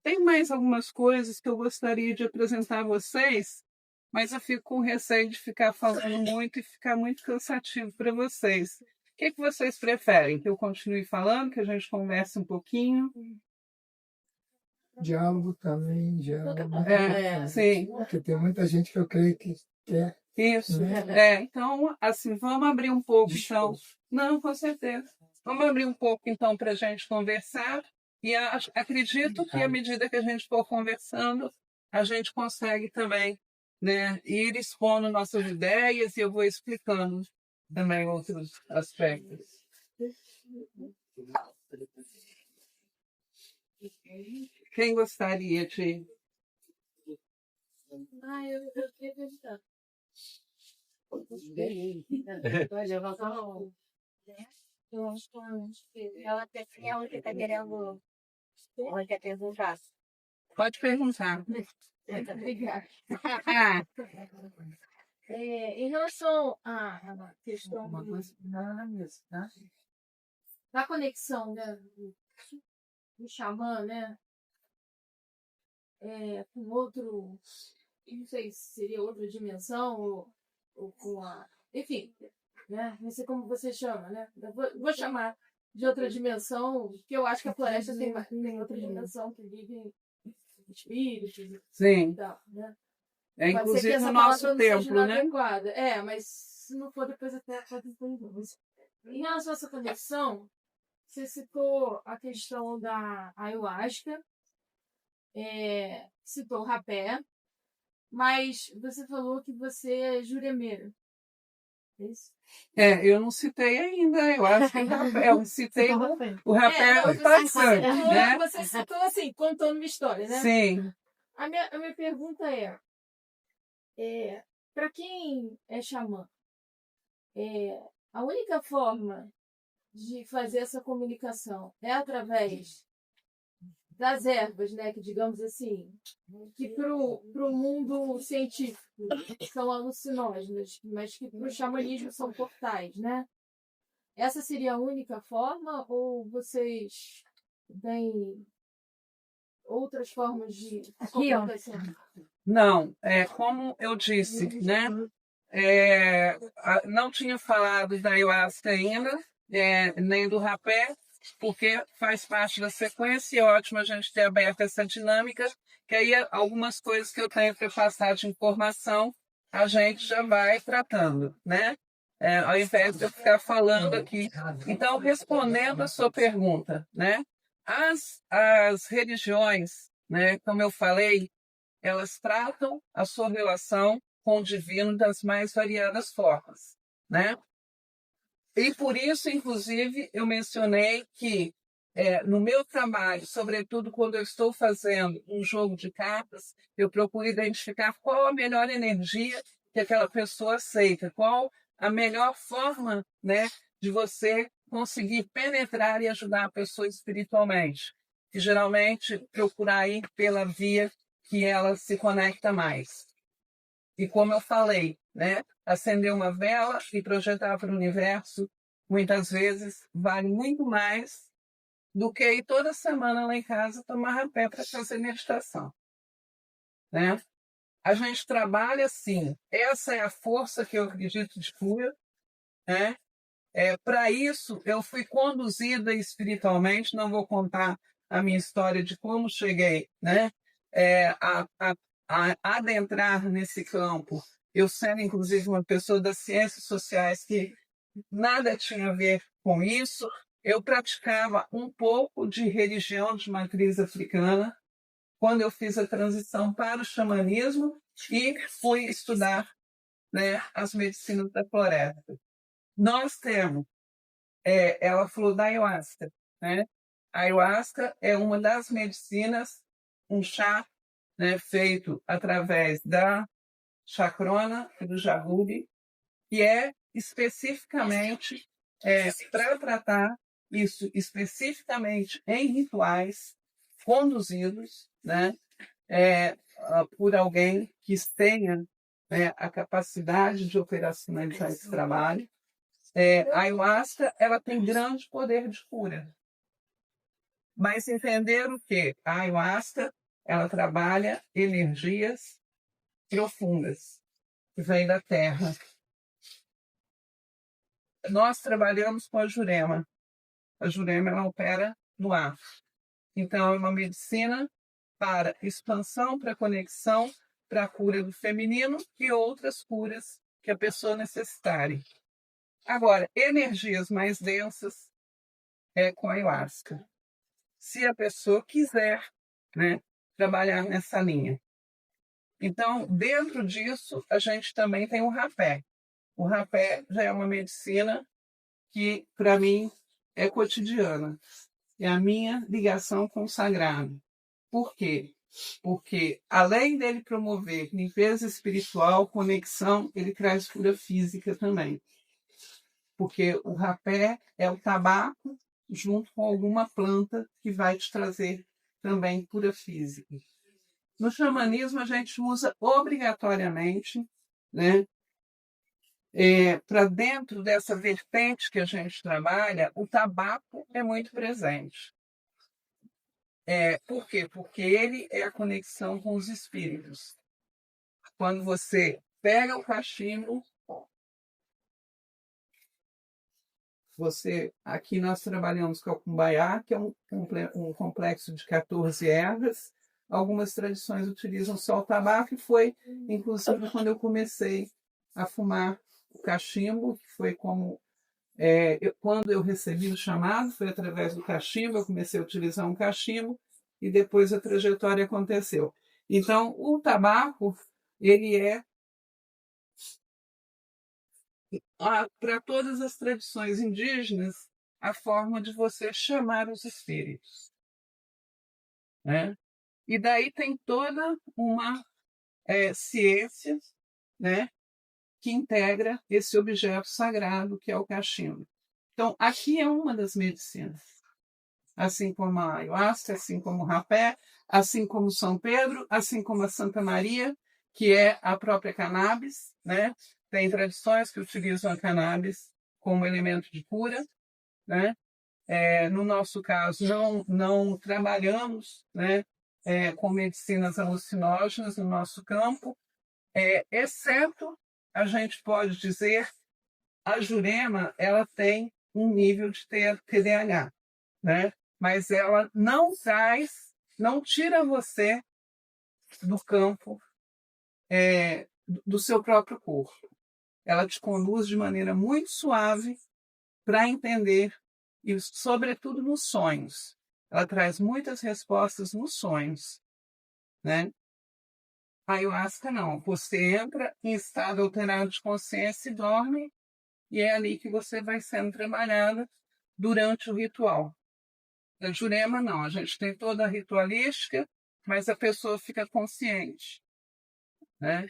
Tem mais algumas coisas que eu gostaria de apresentar a vocês, mas eu fico com receio de ficar falando muito e ficar muito cansativo para vocês. O que vocês preferem? Que eu continue falando, que a gente converse um pouquinho? Diálogo também, diálogo. Sim. Porque tem muita gente que eu creio que quer. Isso. Né? Então, assim, vamos abrir um pouco, então. Não, com certeza. Vamos abrir um pouco, então, para a gente conversar. E acredito que, à medida que a gente for conversando, a gente consegue também, né, ir expondo nossas ideias e eu vou explicando também outros aspectos. Quem gostaria de... Eu queria perguntar. Eu acho que ela até está querendo perguntar. Pode perguntar. Obrigada. Em relação à questão da conexão, né, do xamã, né, com outro, não sei se seria outra dimensão ou com a... Enfim, né, não sei como você chama, né? Eu vou chamar de outra dimensão, porque eu acho que a floresta tem outra dimensão que vive espíritos. Sim. E tal, né? Inclusive no nosso templo, né? Adequada. Mas se não for, depois até pode entender. Em relação a essa conexão, você citou a questão da ayahuasca, citou o rapé, mas você falou que você é juremeira. É isso? Eu não citei ainda, eu acho que o rapé, eu citei o rapé bastante, né? Você citou assim, contando uma história, né? Sim. A minha pergunta para quem é xamã, a única forma de fazer essa comunicação é através das ervas, né, que digamos assim, que para o mundo científico são alucinógenas, mas que para o xamanismo são portais, né? Essa seria a única forma ou vocês têm outras formas de comunicação? Não, como eu disse, né? Não tinha falado da ayahuasca ainda, nem do rapé, porque faz parte da sequência e é ótimo a gente ter aberto essa dinâmica, que aí algumas coisas que eu tenho para passar de informação, a gente já vai tratando, né? Ao invés de eu ficar falando aqui. Então, respondendo a sua pergunta, né? As religiões, né, como eu falei, elas tratam a sua relação com o divino das mais variadas formas, né? E por isso, inclusive, eu mencionei que no meu trabalho, sobretudo quando eu estou fazendo um jogo de cartas, eu procuro identificar qual a melhor energia que aquela pessoa aceita, qual a melhor forma, né, de você conseguir penetrar e ajudar a pessoa espiritualmente. E geralmente procurar ir pela via que ela se conecta mais. E como eu falei, né, acender uma vela e projetar para o universo, muitas vezes vale muito mais do que ir toda semana lá em casa tomar rapé para fazer meditação, né? A gente trabalha assim, essa é a força que eu acredito de cura, né? Para isso, eu fui conduzida espiritualmente, não vou contar a minha história de como cheguei, né? A adentrar nesse campo, eu sendo inclusive uma pessoa das ciências sociais que nada tinha a ver com isso, eu praticava um pouco de religião de matriz africana quando eu fiz a transição para o xamanismo e fui estudar, né, as medicinas da floresta. Nós temos, ela falou da ayahuasca, né? A ayahuasca é uma das medicinas, um chá, né, feito através da chacrona e do jagube, que é especificamente para tratar isso, especificamente em rituais conduzidos, né, por alguém que tenha a capacidade de operacionalizar esse trabalho. A ayahuasca ela tem grande poder de cura. Mas entender o que? A ayahuasca ela trabalha energias profundas que vêm da terra. Nós trabalhamos com a Jurema. A Jurema ela opera no ar. Então, é uma medicina para expansão, para conexão, para a cura do feminino e outras curas que a pessoa necessitarem. Agora, energias mais densas é com a ayahuasca. Se a pessoa quiser, né, trabalhar nessa linha. Então, dentro disso, a gente também tem o rapé. O rapé já é uma medicina que, para mim, é cotidiana. É a minha ligação com o sagrado. Por quê? Porque, além dele promover limpeza espiritual, conexão, ele traz cura física também. Porque o rapé é o tabaco junto com alguma planta que vai te trazer também cura física. No xamanismo, a gente usa obrigatoriamente, né, para dentro dessa vertente que a gente trabalha, o tabaco é muito presente. Por quê? Porque ele é a conexão com os espíritos. Quando você pega o cachimbo, aqui nós trabalhamos com o cumbaiá, que é um complexo de 14 ervas. Algumas tradições utilizam só o tabaco e foi, inclusive, quando eu comecei a fumar o cachimbo, que foi como Quando eu recebi o chamado, foi através do cachimbo, eu comecei a utilizar um cachimbo e depois a trajetória aconteceu. Então, o tabaco, ele é para todas as tradições indígenas a forma de você chamar os espíritos, né? E daí tem toda uma ciência, né, que integra esse objeto sagrado que é o cachimbo. Então, aqui é uma das medicinas, assim como a ayahuasca, assim como o rapé, assim como São Pedro, assim como a Santa Maria, que é a própria cannabis, né? Tem tradições que utilizam a cannabis como elemento de cura, né? No nosso caso, não trabalhamos, né, com medicinas alucinógenas no nosso campo, exceto, a gente pode dizer, a Jurema, ela tem um nível de TDAH, né? Mas ela não tira você do campo do seu próprio corpo. Ela te conduz de maneira muito suave para entender, e sobretudo nos sonhos. Ela traz muitas respostas nos sonhos, né? A ayahuasca não. Você entra em estado alterado de consciência e dorme, e é ali que você vai sendo trabalhada durante o ritual. A Jurema não. A gente tem toda a ritualística, mas a pessoa fica consciente, né?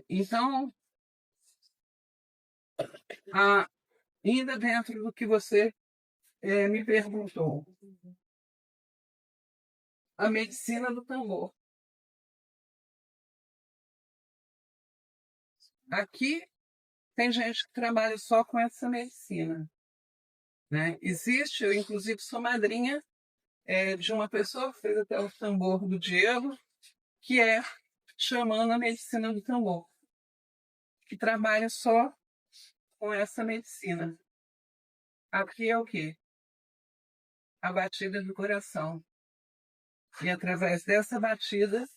Então, ainda dentro do que você me perguntou, a medicina do tambor. Aqui tem gente que trabalha só com essa medicina, né? Eu inclusive sou madrinha de uma pessoa que fez até o tambor do Diego, que é xamã medicina do tambor, que trabalha só com essa medicina. Aqui é o quê? A batida do coração. E através dessa batida,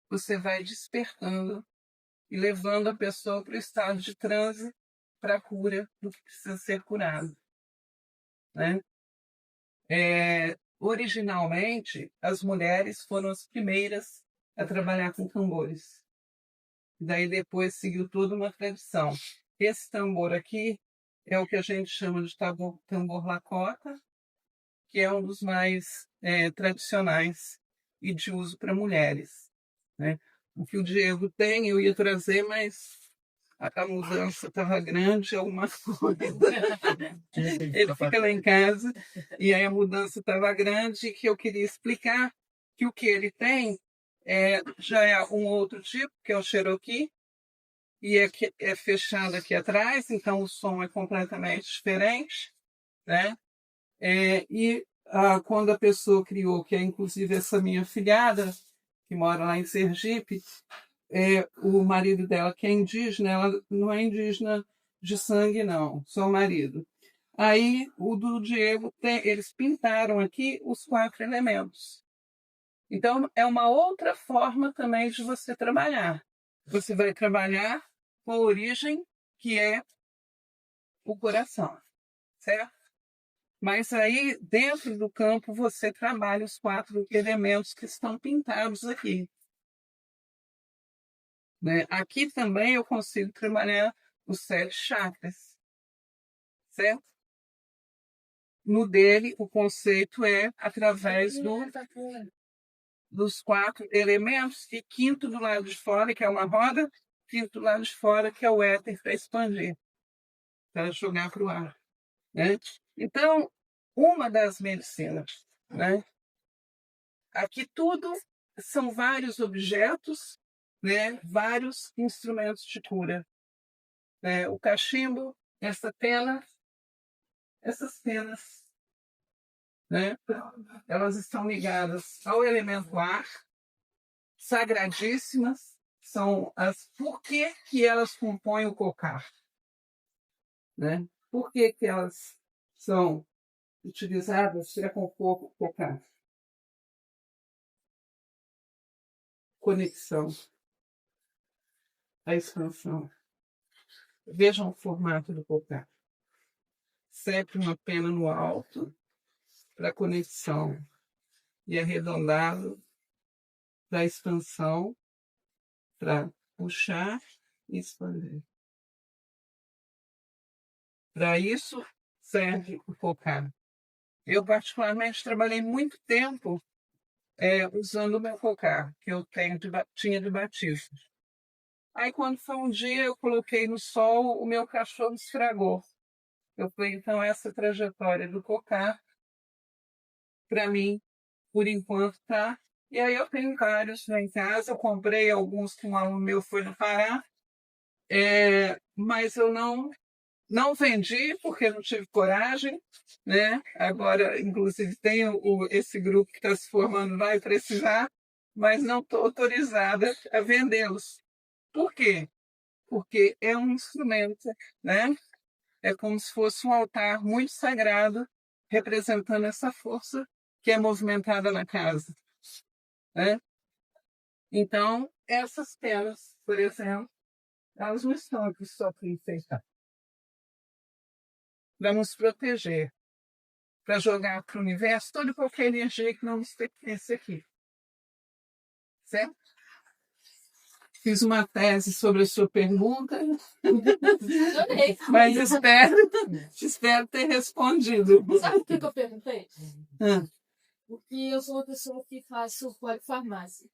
você vai despertando e levando a pessoa para o estado de transe para a cura do que precisa ser curado, né? Originalmente, as mulheres foram as primeiras a trabalhar com tambores. Daí depois seguiu toda uma tradição. Esse tambor aqui é o que a gente chama de tambor Lakota, que é um dos mais tradicionais e de uso para mulheres, né? O que o Diego tem, eu ia trazer, mas a mudança estava grande, alguma coisa. Ele fica lá em casa, e aí a mudança estava grande, e que eu queria explicar que o que ele tem já é um outro tipo, que é o Cherokee, e é fechado aqui atrás, então o som é completamente diferente, né? Quando a pessoa criou, que é inclusive essa minha filhada, que mora lá em Sergipe, o marido dela, que é indígena, ela não é indígena de sangue, não, só o marido. Aí, o do Diego, eles pintaram aqui os 4 elementos. Então, é uma outra forma também de você trabalhar. Você vai trabalhar com a origem, que é o coração, certo? Mas aí, dentro do campo, você trabalha os 4 elementos que estão pintados aqui, né? Aqui também eu consigo trabalhar os 7 chakras, certo? No dele, o conceito é através dos 4 elementos, e quinto do lado de fora, que é uma roda, quinto do lado de fora, que é o éter para expandir, para jogar para o ar, né? Então, uma das medicinas, né? Aqui tudo são vários objetos, né? Vários instrumentos de cura. O cachimbo, essas penas, né? Elas estão ligadas ao elemento ar, sagradíssimas, são por que elas compõem o cocar, né? Por que elas são utilizadas para compor o cocar? Conexão, a expansão. Vejam o formato do cocar. sempre uma pena no alto para conexão e arredondado para expansão, para puxar e expandir. Para isso serve o cocar. Eu, particularmente, trabalhei muito tempo usando o meu cocar, que eu tinha de batismo. Aí, quando foi um dia, eu coloquei no sol, o meu cachorro estragou. Eu falei, então, essa trajetória do cocar, para mim, por enquanto, tá. E aí eu tenho vários lá em casa, eu comprei alguns que um aluno meu foi no Pará, mas eu não vendi porque não tive coragem, né? Agora, inclusive, tem esse grupo que está se formando, vai precisar, mas não estou autorizada a vendê-los. Por quê? Porque é um instrumento, né? É como se fosse um altar muito sagrado, representando essa força que é movimentada na casa, né? Então, essas penas, por exemplo, elas não estão aqui só para enfeitar. Para nos proteger, para jogar para o universo toda e qualquer energia que não nos pertence aqui. Certo? Fiz uma tese sobre a sua pergunta, mas espero ter respondido. Sabe o que eu perguntei? Porque eu sou uma pessoa que faço polifarmácia.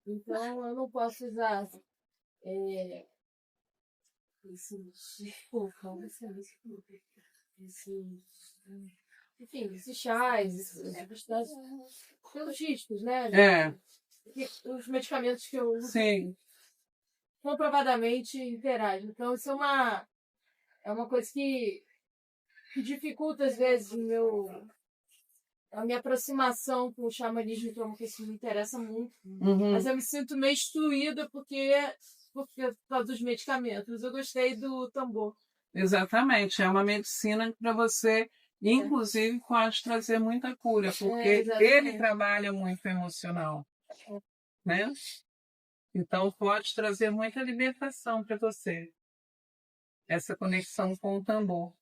Então, eu não posso usar esses chás, esses logísticos, né? Os medicamentos que eu uso. Sim. Comprovadamente interagem. Então, isso é uma coisa que dificulta, às vezes, a minha aproximação com o xamanismo, que é uma coisa que me interessa muito. Mas eu me sinto meio excluída por causa dos medicamentos. Eu gostei do tambor. Exatamente. É uma medicina que para você, inclusive, pode trazer muita cura, porque ele trabalha muito emocional. Né? Então, pode trazer muita libertação para você. Essa conexão com o tambor.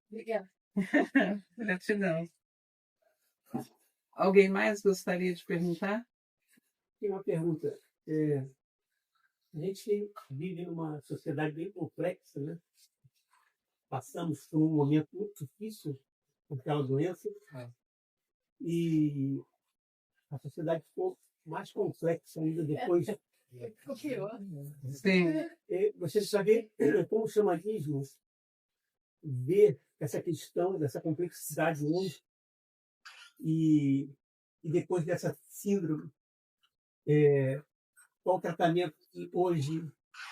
Obrigada. Gratidão. Alguém mais gostaria de perguntar? Tem uma pergunta. A gente vive numa sociedade bem complexa, né? Passamos por um momento muito difícil com aquela doença e a sociedade ficou mais complexa ainda depois. Ficou pior. Sim. Você sabe como o xamanismo vê essa questão dessa complexidade hoje e depois dessa síndrome, qual o tratamento que hoje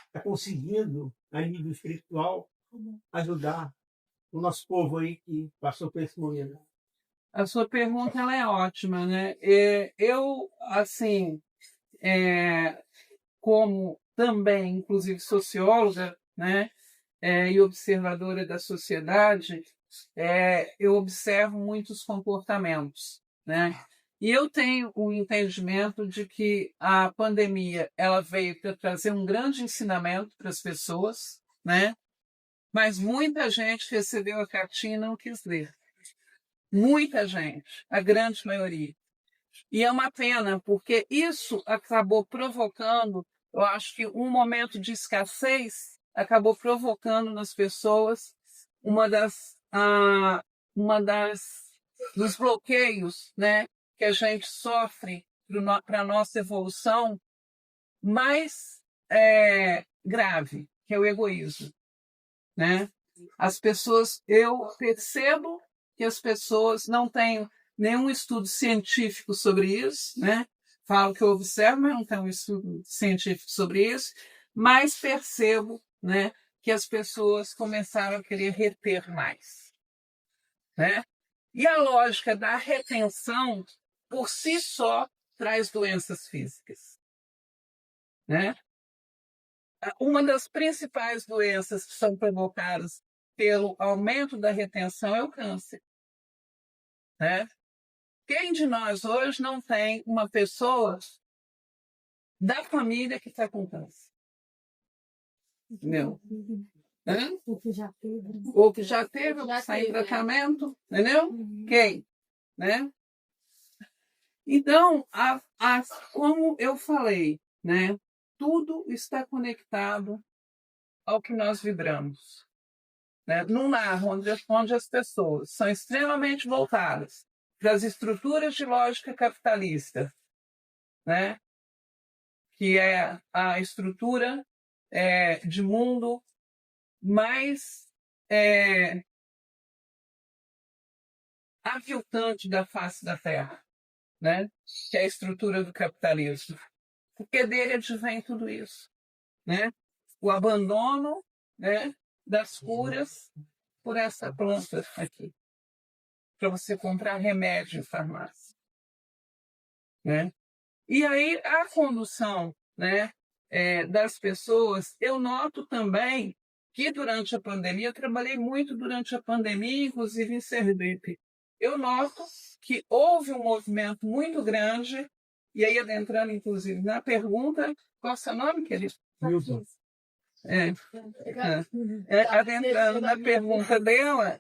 está conseguindo, a nível espiritual, ajudar o nosso povo aí que passou por esse momento? A sua pergunta ela é ótima, né? Eu, assim, como também, inclusive, socióloga, né? E observadora da sociedade, eu observo muitos comportamentos, né? E eu tenho o entendimento de que a pandemia ela veio para trazer um grande ensinamento para as pessoas, né? Mas muita gente recebeu a cartinha e não quis ler. Muita gente, a grande maioria. E é uma pena, porque isso acabou provocando, eu acho que um momento de escassez acabou provocando nas pessoas dos bloqueios, né, que a gente sofre para a nossa evolução mais grave, que é o egoísmo, né? As pessoas, eu percebo que as pessoas não têm nenhum estudo científico sobre isso, né? Falo que eu observo, mas não tenho um estudo científico sobre isso, mas percebo, né, que as pessoas começaram a querer reter mais, né? E a lógica da retenção, por si só, traz doenças físicas, né? Uma das principais doenças que são provocadas pelo aumento da retenção é o câncer, né? Quem de nós hoje não tem uma pessoa da família que está com câncer? Entendeu? O que já teve. Ou que já teve, ou que Já está em teve, tratamento, entendeu? Quem? Né? Então, como eu falei, né? Tudo está conectado ao que nós vibramos. Né? Num lar onde as pessoas são extremamente voltadas para as estruturas de lógica capitalista, né? Que é a estrutura de mundo mais aviltante da face da Terra, né? Que é a estrutura do capitalismo. Porque dele advém tudo isso, né? O abandono, né, das curas por essa planta aqui, para você comprar remédio em farmácia, né? E aí a condução, né, das pessoas, eu noto também que durante a pandemia, eu trabalhei muito durante a pandemia, inclusive em Sergipe, eu noto que houve um movimento muito grande, e aí adentrando inclusive na pergunta, qual é o seu nome, querido? Milton. Adentrando na pergunta dela,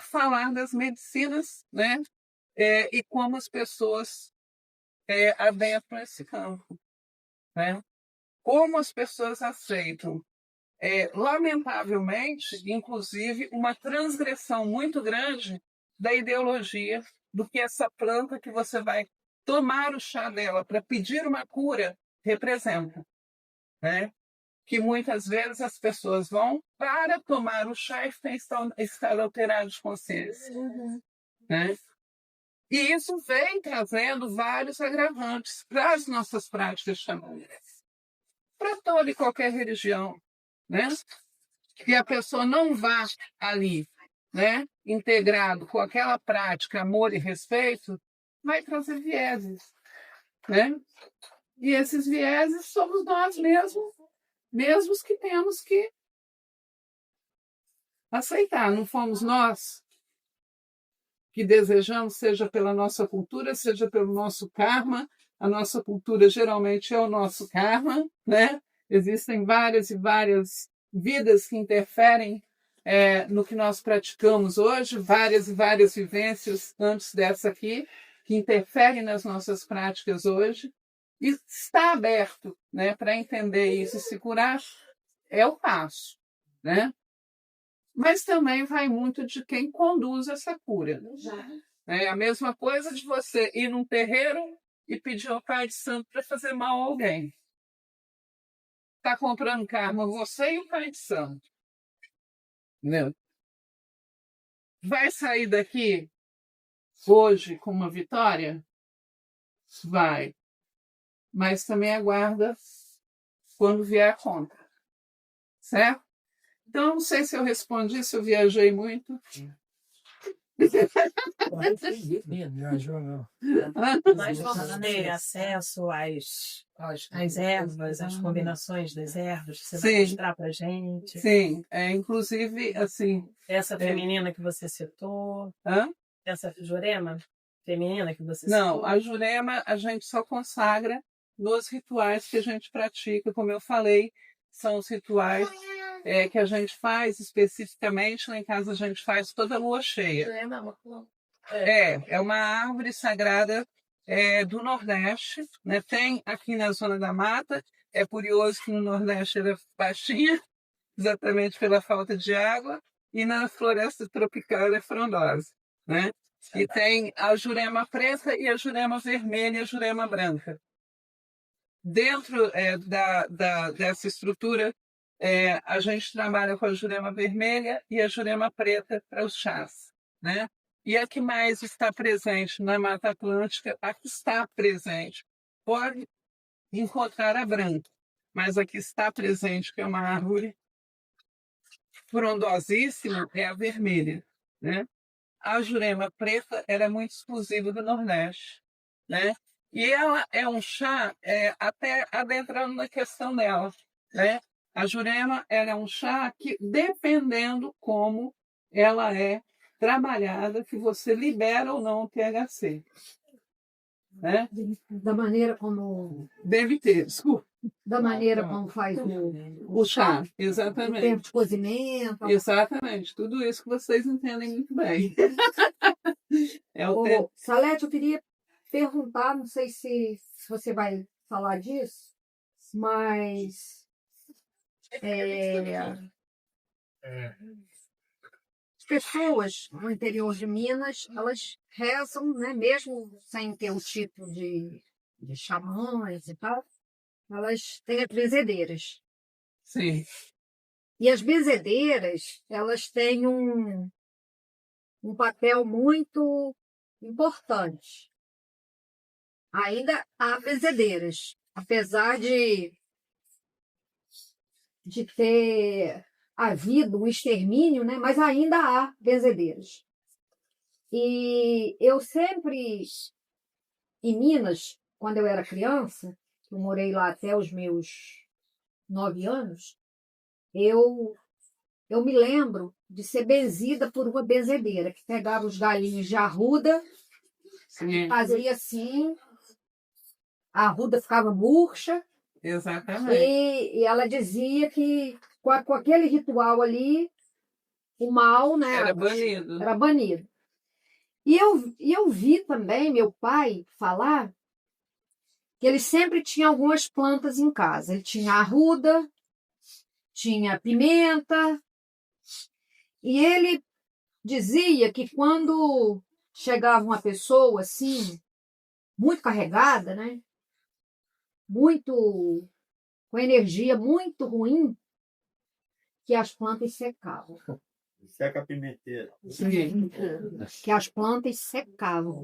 falar das medicinas, né? E como as pessoas adentram esse campo, né? Como as pessoas aceitam, lamentavelmente, inclusive, uma transgressão muito grande da ideologia do que essa planta que você vai tomar o chá dela para pedir uma cura representa, né? Que muitas vezes as pessoas vão para tomar o chá e estar alterados de consciência. Né? E isso vem trazendo vários agravantes para as nossas práticas xamânicas, para toda e qualquer religião. Né? Que a pessoa não vá ali, né, integrado com aquela prática, amor e respeito, vai trazer vieses. Né? E esses vieses somos nós mesmos que temos que aceitar. Não fomos nós que desejamos, seja pela nossa cultura, seja pelo nosso karma. A nossa cultura geralmente é o nosso karma, né? Existem várias e várias vidas que interferem no que nós praticamos hoje, várias e várias vivências antes dessa aqui, que interferem nas nossas práticas hoje. E está aberto, né, para entender isso e se curar é o passo, né? Mas também vai muito de quem conduz essa cura. É a mesma coisa de você ir num terreiro e pedir ao Pai de Santo para fazer mal a alguém. Está comprando karma você e o Pai de Santo. Entendeu? Vai sair daqui hoje com uma vitória? Vai. Mas também aguarda quando vier a conta. Certo? Então, não sei se eu respondi, se eu viajei muito. Viajou, não. Nós vamos ter acesso às ervas, às combinações das ervas que você vai mostrar para gente. Sim, inclusive, assim... Essa feminina que você citou. Essa Jurema feminina que você citou. Não, a Jurema a gente só consagra nos rituais que a gente pratica, como eu falei, são os rituais que a gente faz especificamente, lá em casa a gente faz toda a lua cheia. É uma árvore sagrada do Nordeste, né? Tem aqui na Zona da Mata, é curioso que no Nordeste ela é baixinha, exatamente pela falta de água, e na floresta tropical ela é frondosa, né? E tem a Jurema preta e a Jurema vermelha e a Jurema branca. Dentro dessa estrutura, a gente trabalha com a Jurema vermelha e a Jurema preta para os chás, né? E a que mais está presente na Mata Atlântica, a que está presente, pode encontrar a branca, mas a que está presente, que é uma árvore frondosíssima, é a vermelha, né? A Jurema preta era muito exclusiva do Nordeste, né? E ela é um chá, até adentrando na questão dela, né? A Jurema ela é um chá que, dependendo como ela é trabalhada, que você libera ou não o THC. Né? Da maneira como... Deve ter, desculpa. da maneira como faz O chá, o exatamente. tempo de cozimento. Exatamente, tudo isso que vocês entendem muito bem. É o tempo. Salete, eu queria perguntar, não sei se você vai falar disso, mas as pessoas no interior de Minas, elas rezam, né, mesmo sem ter o título de xamãs e tal, elas têm as benzedeiras. Sim. E as benzedeiras, elas têm um papel muito importante. Ainda há benzedeiras, apesar de ter havido um extermínio, né? Mas ainda há benzedeiras. E eu sempre, em Minas, quando eu era criança, eu morei lá até os meus 9 anos, eu me lembro de ser benzida por uma benzedeira, que pegava os galinhos de arruda, fazia assim, a arruda ficava murcha. Exatamente. E ela dizia que com aquele ritual ali, o mal, né, era banido. Era banido. E eu vi também meu pai falar que ele sempre tinha algumas plantas em casa. Ele tinha arruda, tinha pimenta, e ele dizia que quando chegava uma pessoa assim, muito carregada, né, muito com energia muito ruim, que as plantas secavam. Seca a pimenteira. Sim. Que as plantas secavam.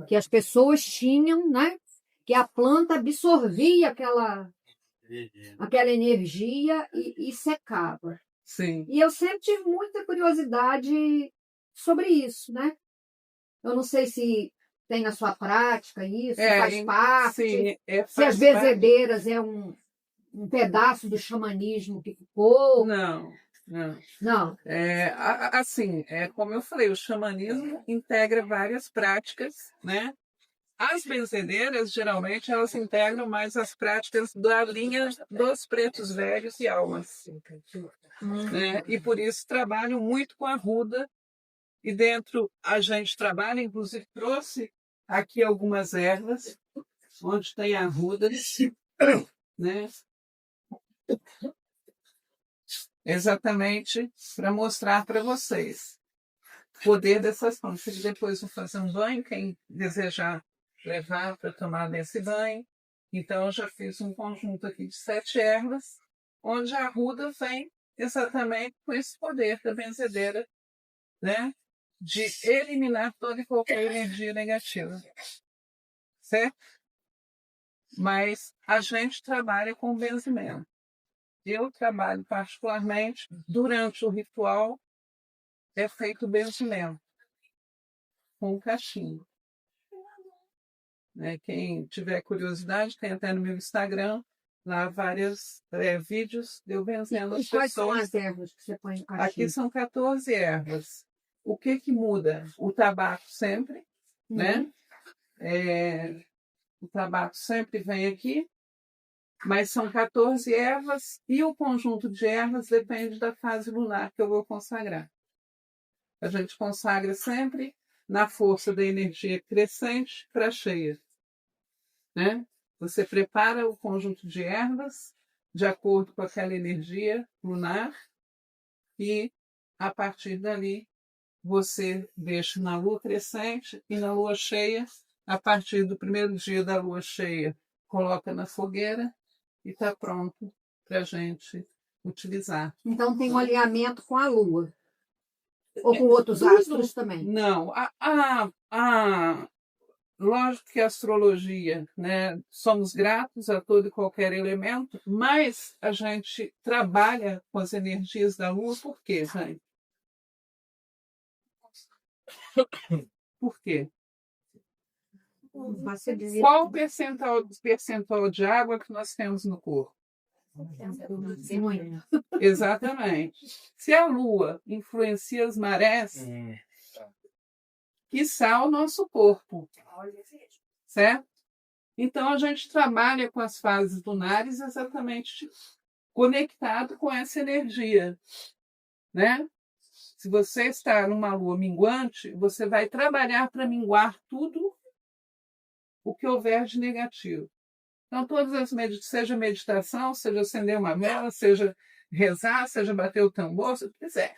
Que as pessoas tinham, né? Que a planta absorvia aquela energia e secava. Sim. E eu sempre tive muita curiosidade sobre isso, né? Eu não sei se tem na sua prática isso, faz parte. Sim, se as benzedeiras é um pedaço do xamanismo que ficou. Não. Não. Assim, como eu falei, o xamanismo integra várias práticas, né? As benzedeiras, geralmente, elas integram mais as práticas da linha dos pretos velhos e almas. Né? E por isso trabalham muito com a arruda. E dentro a gente trabalha, inclusive trouxe aqui algumas ervas, onde tem arruda, né? Exatamente para mostrar para vocês o poder dessas plantas. Depois vou fazer um banho, quem desejar levar para tomar nesse banho. Então, eu já fiz um conjunto aqui de 7 ervas, onde a arruda vem exatamente com esse poder da benzedeira, né? De eliminar toda e qualquer energia negativa. Certo? Mas a gente trabalha com benzimento. Eu trabalho particularmente, durante o ritual, é feito o benzimento com o cachimbo. Né? Quem tiver curiosidade, tem até no meu Instagram, lá vários vídeos de eu benzendo as pessoas. Quais são as ervas que você põe no cachimbo? Aqui são 14 ervas. O que muda? O tabaco sempre, né? O tabaco sempre vem aqui. Mas são 14 ervas e o conjunto de ervas depende da fase lunar que eu vou consagrar. A gente consagra sempre na força da energia crescente para cheia. Né? Você prepara o conjunto de ervas de acordo com aquela energia lunar e, a partir dali, você deixa na lua crescente e na lua cheia. A partir do primeiro dia da lua cheia, coloca na fogueira e está pronto para a gente utilizar. Então tem um alinhamento com a Lua? Ou com outros astros também? Não. Lógico que a astrologia, né? Somos gratos a todo e qualquer elemento, mas a gente trabalha com as energias da Lua. Por quê, gente? Por quê? Qual o percentual de água que nós temos no corpo? Exatamente. Se a Lua influencia as marés, quiçá o nosso corpo. Certo? Então, a gente trabalha com as fases lunares exatamente conectado com essa energia, né? Se você está numa lua minguante, você vai trabalhar para minguar tudo o que houver de negativo. Então, todas as seja meditação, seja acender uma vela, seja rezar, seja bater o tambor, se quiser.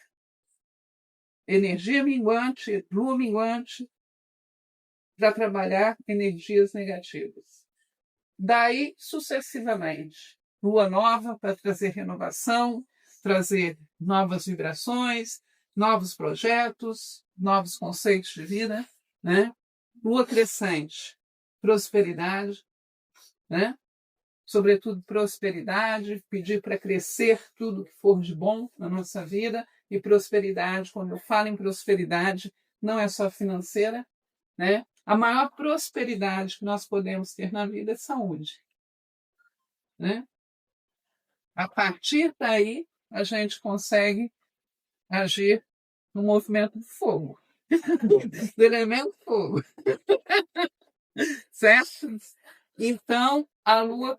Energia minguante, lua minguante, para trabalhar energias negativas. Daí, sucessivamente, lua nova para trazer renovação, trazer novas vibrações, novos projetos, novos conceitos de vida, né? Lua crescente, prosperidade, né? Sobretudo prosperidade, pedir para crescer tudo que for de bom na nossa vida, e prosperidade, quando eu falo em prosperidade, não é só financeira, né? A maior prosperidade que nós podemos ter na vida é saúde, né? A partir daí, a gente consegue agir no movimento do fogo, do elemento fogo. Certo? Então, a lua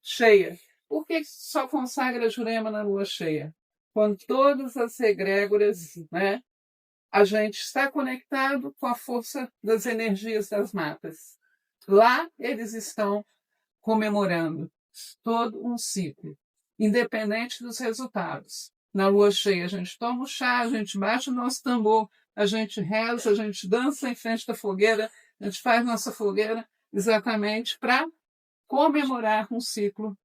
cheia. Por que só consagra Jurema na lua cheia? Quando todas as egrégoras, né, a gente está conectado com a força das energias das matas. Lá eles estão comemorando todo um ciclo, independente dos resultados. Na lua cheia, a gente toma o chá, a gente bate o nosso tambor, a gente reza, a gente dança em frente da fogueira, a gente faz nossa fogueira exatamente para comemorar um ciclo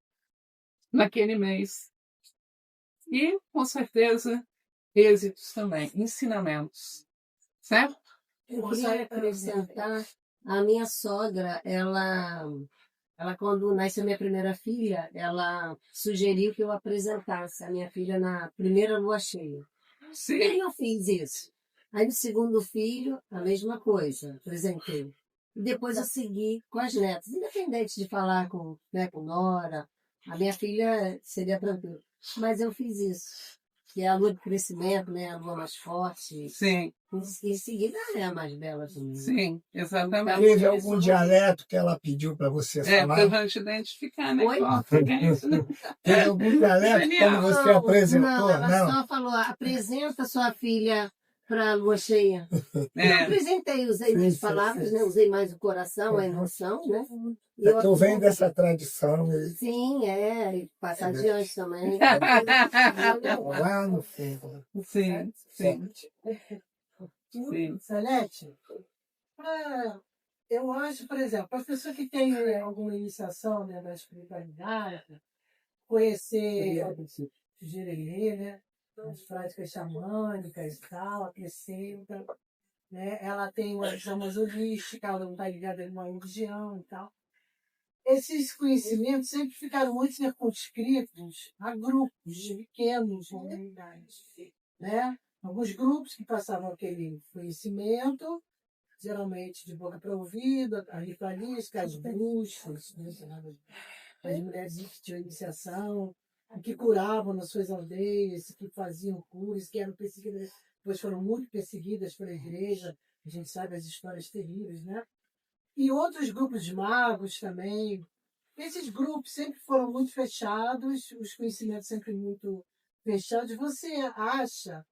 naquele mês. E, com certeza, êxitos também, ensinamentos. Certo? Eu queria acrescentar, a minha sogra, ela quando nasceu minha primeira filha, ela sugeriu que eu apresentasse a minha filha na primeira lua cheia. Sim. E aí eu fiz isso. Aí no segundo filho, a mesma coisa, apresentei. E depois eu segui com as netas, independente de falar com nora. A minha filha seria tranquila. Mas eu fiz isso. Que é a lua de crescimento, né? A lua mais forte. Sim. Em seguida, ela é a mais bela também. Sim, exatamente. Teve algum dialeto que ela pediu para você falar? Para a gente identificar, né? Oi? Teve algum dialeto quando você apresentou? Não, ela só falou, apresenta sua filha para a lua cheia. Eu apresentei, usei mais palavras, né? Usei mais o coração, a emoção, né? Eu venho dessa tradição. Sim, e passar adiante também. Lá no fundo. Sim, sim. Salete, eu acho, por exemplo, para as pessoas que têm alguma iniciação, né, na espiritualidade, conhecer o Jererê, né, as práticas xamânicas e tal, acrescenta, né, ela tem uma visão mais holística, ela não está ligada a uma religião e tal. Esses conhecimentos sempre ficaram muito circunscritos a grupos pequenos, comunidades, né? Alguns grupos que passavam aquele conhecimento, geralmente de boca para ouvido, a ritualística, as bruxas, né? As mulheres que tinham iniciação, que curavam nas suas aldeias, que faziam curas, que eram perseguidas, depois foram muito perseguidas pela igreja, a gente sabe as histórias terríveis, né? E outros grupos de magos também. Esses grupos sempre foram muito fechados, os conhecimentos sempre muito fechados. Você acha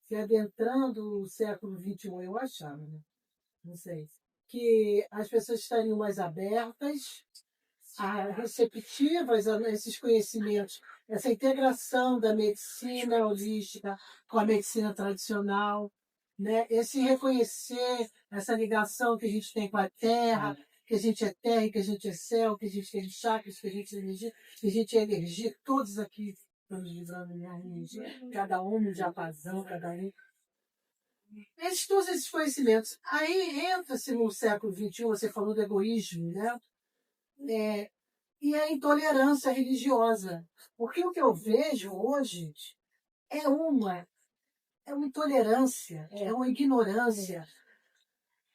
que adentrando o século XXI, eu achava, né? Não sei, que as pessoas estariam mais abertas, receptivas a esses conhecimentos, essa integração da medicina holística com a medicina tradicional, né? Esse reconhecer essa ligação que a gente tem com a terra, que a gente é terra, que a gente é céu, que a gente tem chakras, que a gente é energia, que a gente é energia, todos aqui estamos vibrando em energia, cada um no diapasão, cada um. Todos esses conhecimentos. Aí entra-se no século XXI, você falou do egoísmo, né? E a intolerância religiosa. Porque o que eu vejo hoje é uma intolerância, é uma ignorância.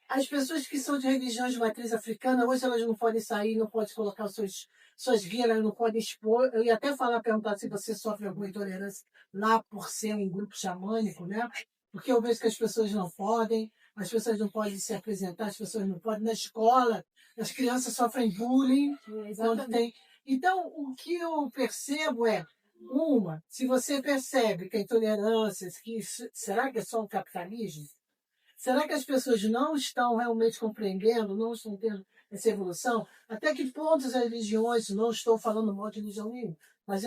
As pessoas que são de religiões de matriz africana, hoje elas não podem sair, não podem colocar suas guias, elas não podem expor. Eu ia até perguntar se você sofre alguma intolerância lá por ser um grupo xamânico, né? Porque eu vejo que as pessoas não podem. as pessoas não podem se apresentar, as pessoas não podem. Na escola, as crianças sofrem bullying quando tem. Então, o que eu percebo é, se você percebe que a intolerância, será que é só um capitalismo? Será que as pessoas não estão realmente compreendendo, não estão tendo essa evolução? Até que ponto as religiões, não estou falando mal de religião nenhuma, mas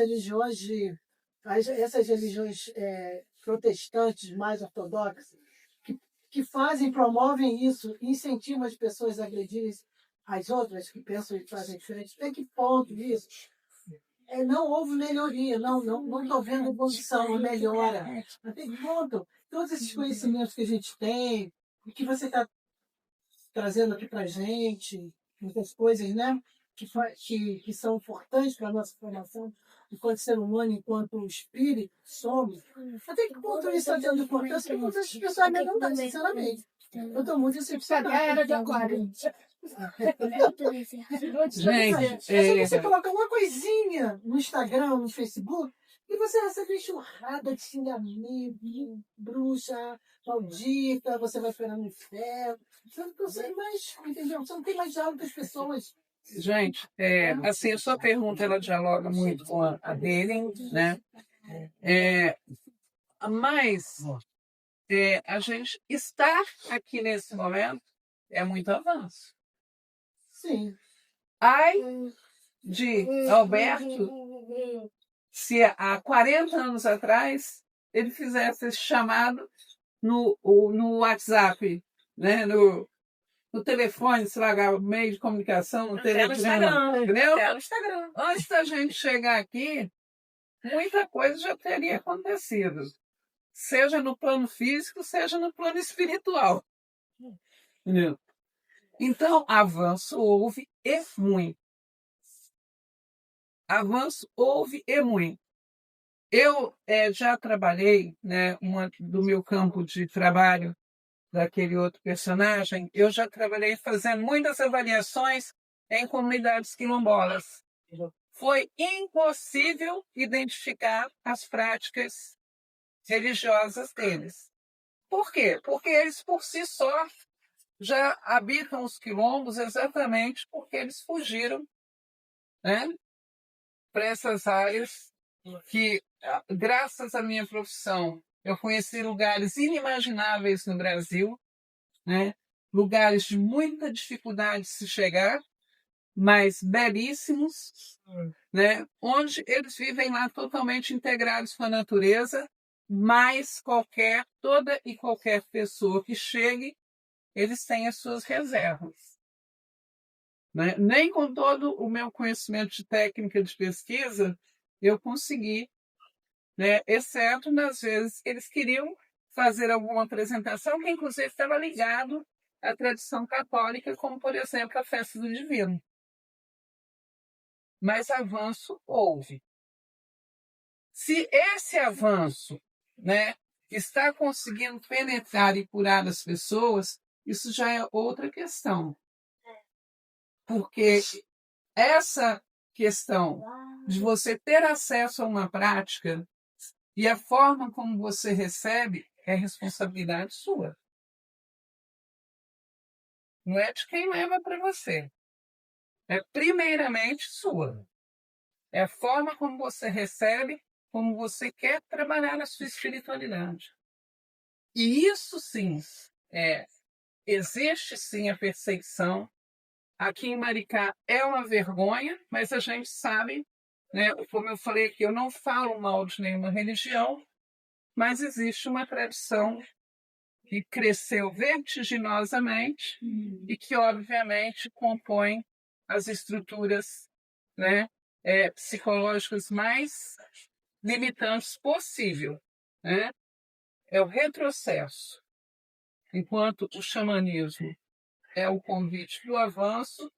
essas religiões protestantes mais ortodoxas, que promovem isso, incentivam as pessoas a agredirem as outras que pensam e fazem diferente. Até que ponto isso? Não houve melhoria, não estou vendo evolução, melhora. Até que ponto todos esses conhecimentos que a gente tem, e que você está trazendo aqui para a gente, muitas coisas, né? Que são importantes para a nossa formação enquanto ser humano, enquanto espírito, somos. Até que ponto isso está tendo importância? Porque muitas pessoas me não dão, sinceramente. Eu estou muito decepcionada. Era de aquário. Gente, se você colocar uma coisinha no Instagram, no Facebook, e você recebe enxurrada de xingamento, bruxa, maldita, você vai esperar no inferno. Você não consegue mais, entendeu? Você não tem mais diálogo com as pessoas. Gente, assim, a sua pergunta ela dialoga muito com a dele, né? Mas a gente estar aqui nesse momento é muito avanço. Sim. Ai de Alberto, se há 40 anos atrás ele fizesse esse chamado no WhatsApp, né? No telefone, se largar meio de comunicação, no telegrama, entendeu? Até no Instagram. Antes da gente chegar aqui, muita coisa já teria acontecido. Seja no plano físico, seja no plano espiritual. Entendeu? Então, avanço houve e muito. Avanço houve e muito. Eu já trabalhei, né, do meu campo de trabalho, daquele outro personagem, eu já trabalhei fazendo muitas avaliações em comunidades quilombolas. Foi impossível identificar as práticas religiosas deles. Por quê? Porque eles, por si só, já habitam os quilombos exatamente porque eles fugiram, né, para essas áreas que, graças à minha profissão, eu conheci lugares inimagináveis no Brasil, né? Lugares de muita dificuldade de se chegar, mas belíssimos, né? Onde eles vivem lá totalmente integrados com a natureza, mas toda e qualquer pessoa que chegue, eles têm as suas reservas. Né? Nem com todo o meu conhecimento de técnica de pesquisa eu consegui, né? Exceto nas vezes que eles queriam fazer alguma apresentação que, inclusive, estava ligado à tradição católica, como, por exemplo, a Festa do Divino. Mas avanço houve. Se esse avanço, né, está conseguindo penetrar e curar as pessoas, isso já é outra questão. Porque essa questão de você ter acesso a uma prática e a forma como você recebe é responsabilidade sua. Não é de quem leva para você. É primeiramente sua. É a forma como você recebe, como você quer trabalhar a sua espiritualidade. E isso sim, existe sim a perseguição. Aqui em Maricá é uma vergonha, mas a gente sabe, né, como eu falei aqui, eu não falo mal de nenhuma religião, mas existe uma tradição que cresceu vertiginosamente e que, obviamente, compõe as estruturas, né, psicológicas mais limitantes possível. Né? É o retrocesso. Enquanto o xamanismo é o convite para o avanço,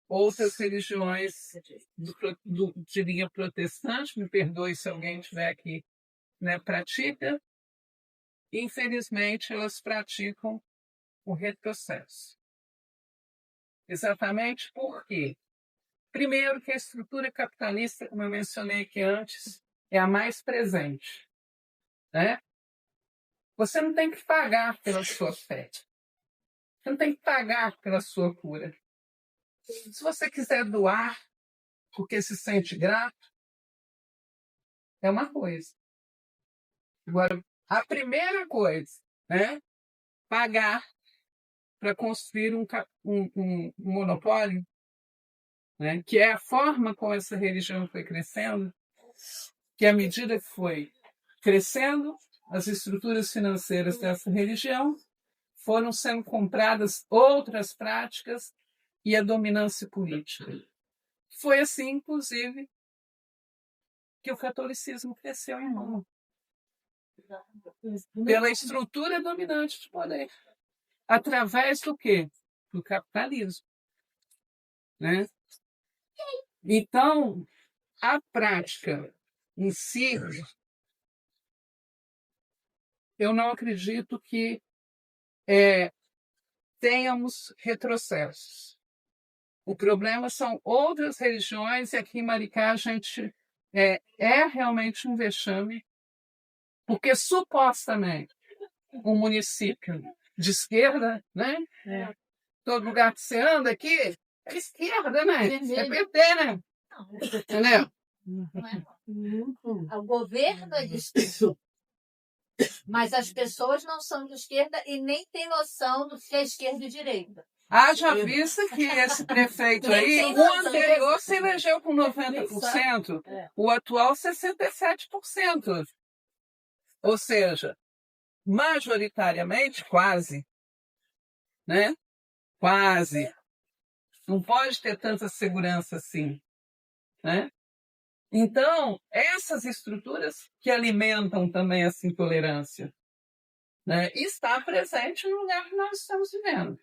outras religiões de linha protestante, me perdoe se alguém estiver aqui, né, pratica, infelizmente elas praticam o retrocesso. Exatamente por quê? Primeiro que a estrutura capitalista, como eu mencionei aqui antes, é a mais presente. Né? Você não tem que pagar pela sua fé. Você não tem que pagar pela sua cura. Se você quiser doar porque se sente grato, é uma coisa. Agora, a primeira coisa, né? Pagar para construir um monopólio, né? Que é a forma como essa religião foi crescendo, que à medida que foi crescendo, as estruturas financeiras dessa religião foram sendo compradas outras práticas e a dominância política. Foi assim, inclusive, que o catolicismo cresceu em Roma. Pela estrutura dominante de poder. Através do quê? Do capitalismo. Né? Então, a prática em si, eu não acredito que tenhamos retrocessos. O problema são outras religiões, e aqui em Maricá a gente é realmente um vexame, porque supostamente um município de esquerda, né? Todo lugar que você anda aqui é esquerda, né? É PT, né? Entendeu? O governo é de esquerda. Mas as pessoas não são de esquerda e nem têm noção do que é esquerda e direita. Haja vista que esse prefeito aí, o anterior se elegeu com 90%, o atual 67%. Ou seja, majoritariamente, quase, né? Quase. Não pode ter tanta segurança assim, né? Então, essas estruturas que alimentam também essa intolerância, né, está presente no lugar que nós estamos vivendo.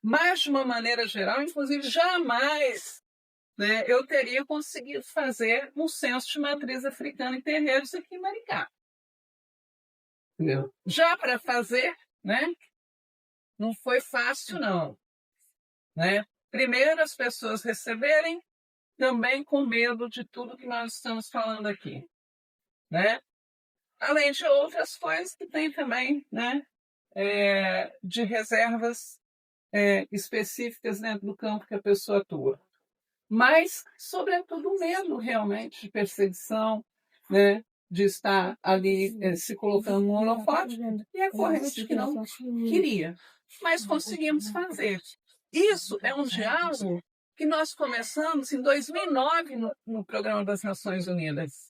Mas, de uma maneira geral, inclusive, jamais, né, eu teria conseguido fazer um censo de matriz africana em terreiros aqui em Maricá. Entendeu? Já para fazer, né, não foi fácil, não. Né? Primeiro, as pessoas receberem, também com medo de tudo que nós estamos falando aqui. Né? Além de outras coisas que tem também, né, de reservas específicas dentro do campo que a pessoa atua. Mas, sobretudo, o medo realmente de perseguição, né, de estar ali se colocando no holofote, e a corrente que não queria. Mas conseguimos fazer. Isso é um diálogo que nós começamos em 2009 no Programa das Nações Unidas.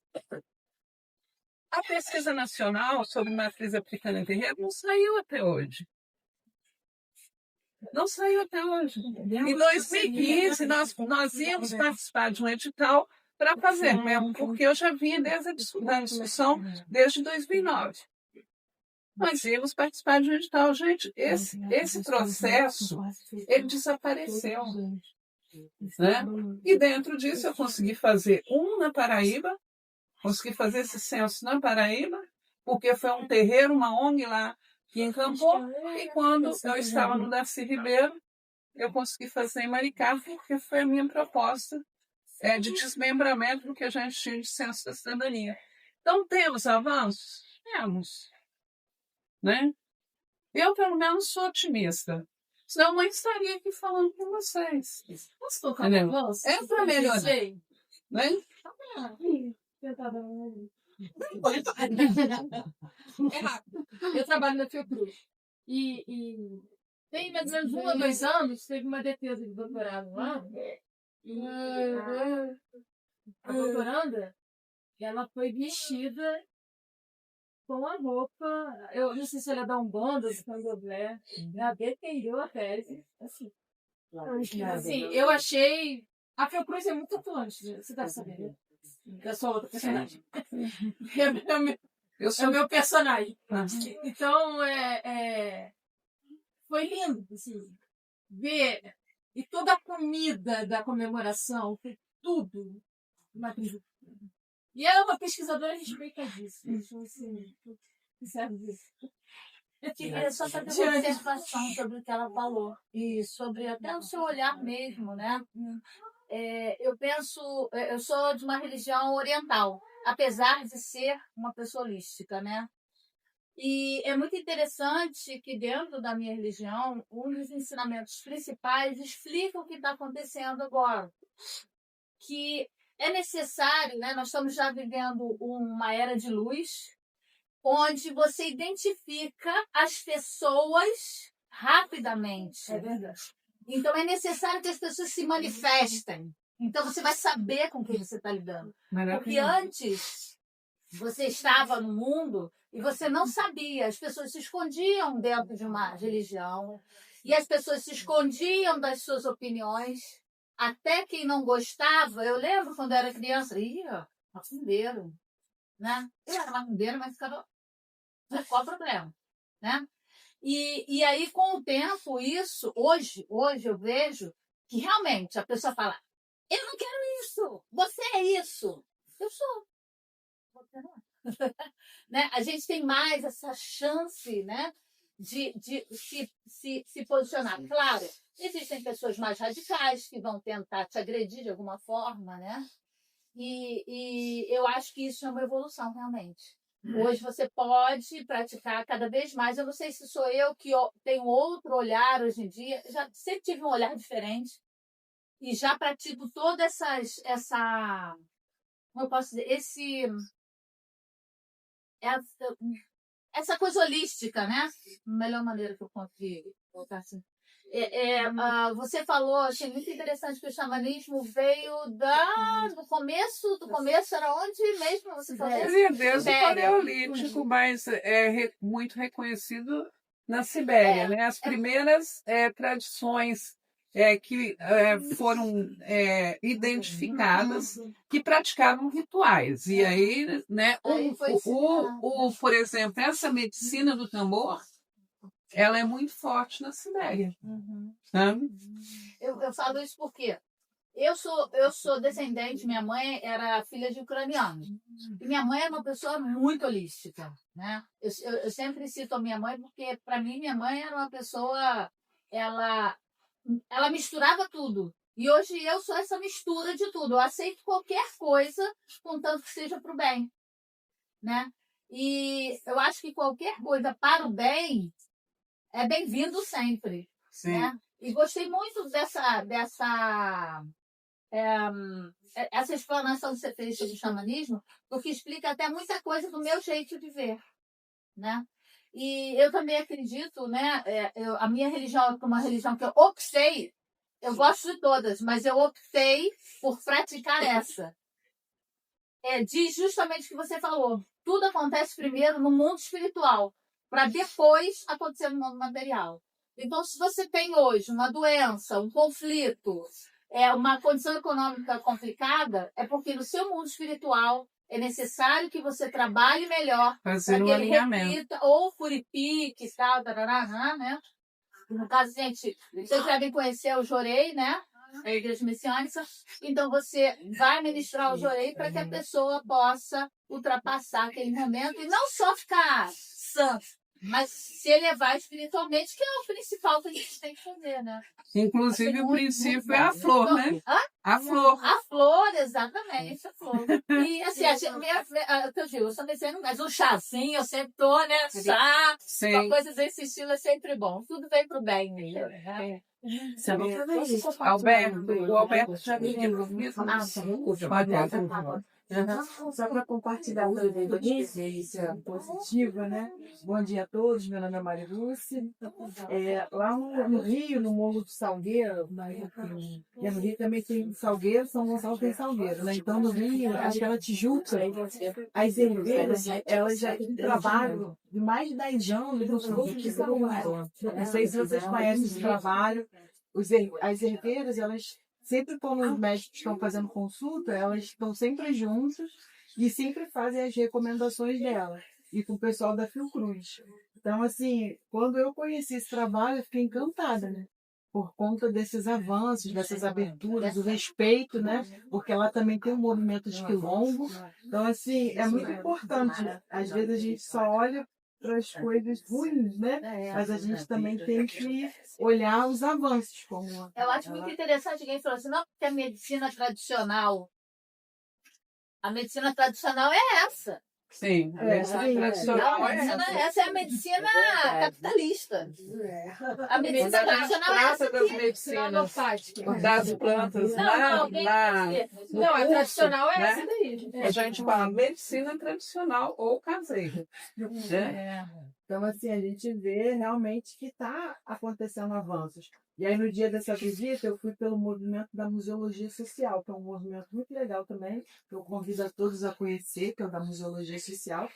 A pesquisa nacional sobre matriz africana em terreiro não saiu até hoje. Não saiu até hoje. Em 2015, nós íamos participar de um edital para fazer mesmo, porque eu já vinha desde a discussão desde 2009. Nós íamos participar de um edital. Gente, esse processo, ele desapareceu. Né? E dentro disso eu consegui fazer na Paraíba, consegui fazer esse censo na Paraíba, porque foi um terreiro, uma ONG lá que encampou, e quando eu estava no Darcy Ribeiro, eu consegui fazer em Maricá, porque foi a minha proposta de desmembramento do que a gente tinha de censo da cidadania. Então, temos avanços? Temos. Né? Eu, pelo menos, sou otimista. Senão eu não estaria aqui falando com vocês. Posso tocar uma voz? É para melhorar. Né? É rápido. Eu trabalho na Fiocruz. E tem mais ou menos 1 ou 2 anos, teve uma defesa de doutorado lá. E a doutoranda, ela foi vestida com a roupa, eu não sei se ela dá um bando, do candomblé, ela defendeu a tese, assim. Eu achei, a Fiocruz é muito atuante, você deve saber, né? Eu sou outra personagem. É o meu personagem. Então, foi lindo, assim, ver, e toda a comida da comemoração, foi tudo matriz. E ela é uma pesquisadora respeitadíssima. Eu queria só fazer uma observação sobre o que ela falou e sobre até o seu olhar mesmo, né? Eu sou de uma religião oriental, apesar de ser uma pessoa holística, né? E é muito interessante que dentro da minha religião, um dos ensinamentos principais explica o que está acontecendo agora. Que é necessário, né? Nós estamos já vivendo uma era de luz, onde você identifica as pessoas rapidamente. É verdade. Então, é necessário que as pessoas se manifestem. Então, você vai saber com quem você está lidando. Porque antes, você estava no mundo e você não sabia. As pessoas se escondiam dentro de uma religião e as pessoas se escondiam das suas opiniões. Até quem não gostava, eu lembro quando eu era criança, macumbeiro, né? Eu era macumbeiro, mas ficava... Qual o problema? Né? E aí, com o tempo, isso, hoje eu vejo que realmente a pessoa fala, eu não quero isso, você é isso. Eu sou. Você não é. Né? A gente tem mais essa chance, né, de se posicionar. Claro, existem pessoas mais radicais que vão tentar te agredir de alguma forma, né? E eu acho que isso é uma evolução, realmente. Hoje você pode praticar cada vez mais. Eu não sei se sou eu que tenho outro olhar hoje em dia. Já sempre tive um olhar diferente. E já pratico toda como eu posso dizer, essa coisa holística, né? Melhor maneira que eu consigo colocar assim. Você falou, achei muito interessante que o xamanismo veio do começo era onde mesmo você falou? Desde o Paleolítico, mas é muito reconhecido na Sibéria, né? As primeiras tradições que foram identificadas que praticavam rituais. E aí, né, por exemplo, essa medicina do tambor, ela é muito forte na Sibéria. Sabe? Eu falo isso porque eu sou descendente, minha mãe era filha de ucranianos. E minha mãe é uma pessoa muito holística. Né? Eu sempre cito a minha mãe porque, para mim, minha mãe era uma pessoa... Ela misturava tudo. E hoje eu sou essa mistura de tudo. Eu aceito qualquer coisa, contanto que seja para o bem. Né? E eu acho que qualquer coisa para o bem é bem-vindo sempre. Sim. Né? E gostei muito dessa explanação que você fez sobre o xamanismo, porque explica até muita coisa do meu jeito de ver. Né? E eu também acredito, né? A minha religião é uma religião que eu optei, eu gosto de todas, mas eu optei por praticar essa. Diz justamente o que você falou. Tudo acontece primeiro no mundo espiritual, para depois acontecer no mundo material. Então, se você tem hoje uma doença, um conflito, uma condição econômica complicada, é porque no seu mundo espiritual é necessário que você trabalhe melhor fazer para um que ele alinhamento. repita, ou purifique, tal, né? No caso, gente, vocês devem conhecer o Jorei, né? A igreja messiânica. Então, você vai ministrar o Jorei para que a pessoa possa ultrapassar aquele momento e não só ficar sã, mas se elevar espiritualmente, que é o principal que a gente tem que fazer, né? Inclusive, o princípio é a flor, né? Hã? A flor. A flor, exatamente, a flor. E assim, eu sou messiânica, mas um chazinho, eu sempre tô, né? Chá, coisas desse estilo é sempre bom. Tudo vem pro bem mesmo, né? O Alberto já me lembrou. Só para compartilhar também uma experiência positiva, né? Bom dia a todos, meu nome é Maria Lúcia. Lá no Rio, no Morro do Salgueiro, no Rio também tem Salgueiro, São Gonçalo tem Salgueiro, né? Então no Rio, acho que ela Tijuca, as herveiras, elas já têm trabalho de mais de 10 anos no grupo de Salgueiro. Não sei se vocês conhecem esse trabalho. As herveiras, elas sempre quando os médicos estão fazendo consulta, elas estão sempre juntas e sempre fazem as recomendações dela. E com o pessoal da Fiocruz. Então, assim, quando eu conheci esse trabalho, eu fiquei encantada, né? Por conta desses avanços, dessas aberturas, do respeito, né? Porque ela também tem um movimento de quilombo. Então, assim, é muito importante. Às vezes a gente só olha para as coisas ruins, né? Mas a gente também tem que olhar os avanços. Como eu acho muito interessante alguém falou assim, não, porque a medicina tradicional é essa. Sim, a medicina tradicional Não, é essa é a medicina capitalista. A medicina tradicional é essa das aqui. medicinas das plantas Não, a tradicional é né? essa daí. A gente fala medicina tradicional ou caseira. Então, assim, a gente vê realmente que está acontecendo avanços. E aí, no dia dessa visita, eu fui pelo movimento da Museologia Social, que é um movimento muito legal também, que eu convido a todos a conhecer, que é o da Museologia Social.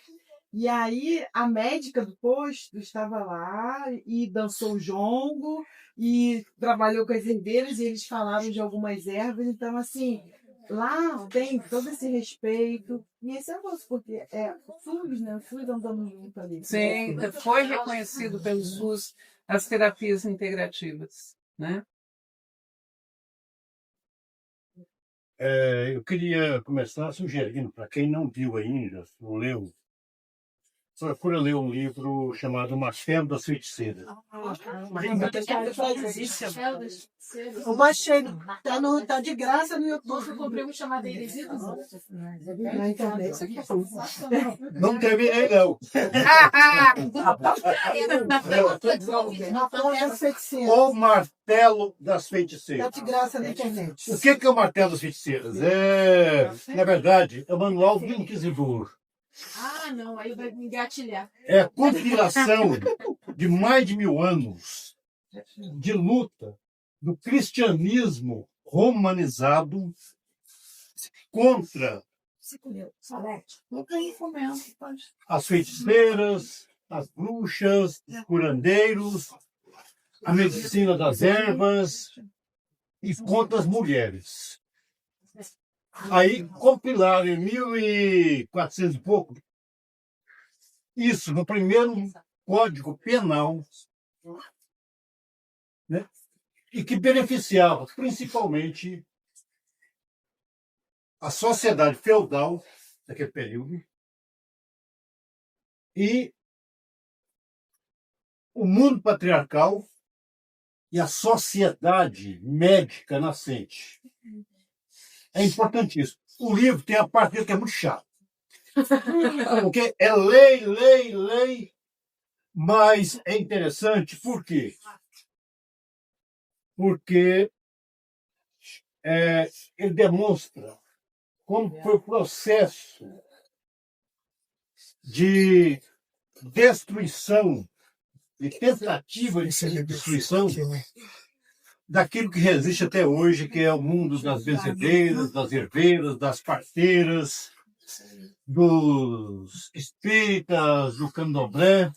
E aí, a médica do posto estava lá e dançou o jongo e trabalhou com as herdeiras e eles falaram de algumas ervas. Então, assim, lá tem todo esse respeito. E esse avanço, porque o SUS, né? O SUS andando junto ali. Sim, foi reconhecido pelo SUS as terapias integrativas, né? Eu queria começar sugerindo, para quem não viu ainda, não leu, procura ler um livro chamado Martelo das Feiticeiras. Eu baixei, tá de graça no YouTube. Eu comprei um chamado Heresias. Na internet. Não terminei, não. O Martelo das Feiticeiras. Tá de graça na internet. O que é o Martelo das Feiticeiras? Na verdade, é o manual do Inquisidor. Ah, não, aí vai me engatilhar. É a compilação de mais de 1000 anos de luta do cristianismo romanizado contra as feiticeiras, as bruxas, os curandeiros, a medicina das ervas e contra as mulheres. Aí compilaram em 1400 e pouco isso no primeiro Código Penal, né? E que beneficiava principalmente a sociedade feudal daquele período e o mundo patriarcal e a sociedade médica nascente. É importantíssimo. O livro tem a parte dele que é muito chato. Porque é lei, mas é interessante. Por quê? Porque ele demonstra como foi o processo de destruição, de tentativa de destruição daquilo que resiste até hoje, que é o mundo das benzedeiras, das herveiras, das parteiras, dos espíritas, do candomblé,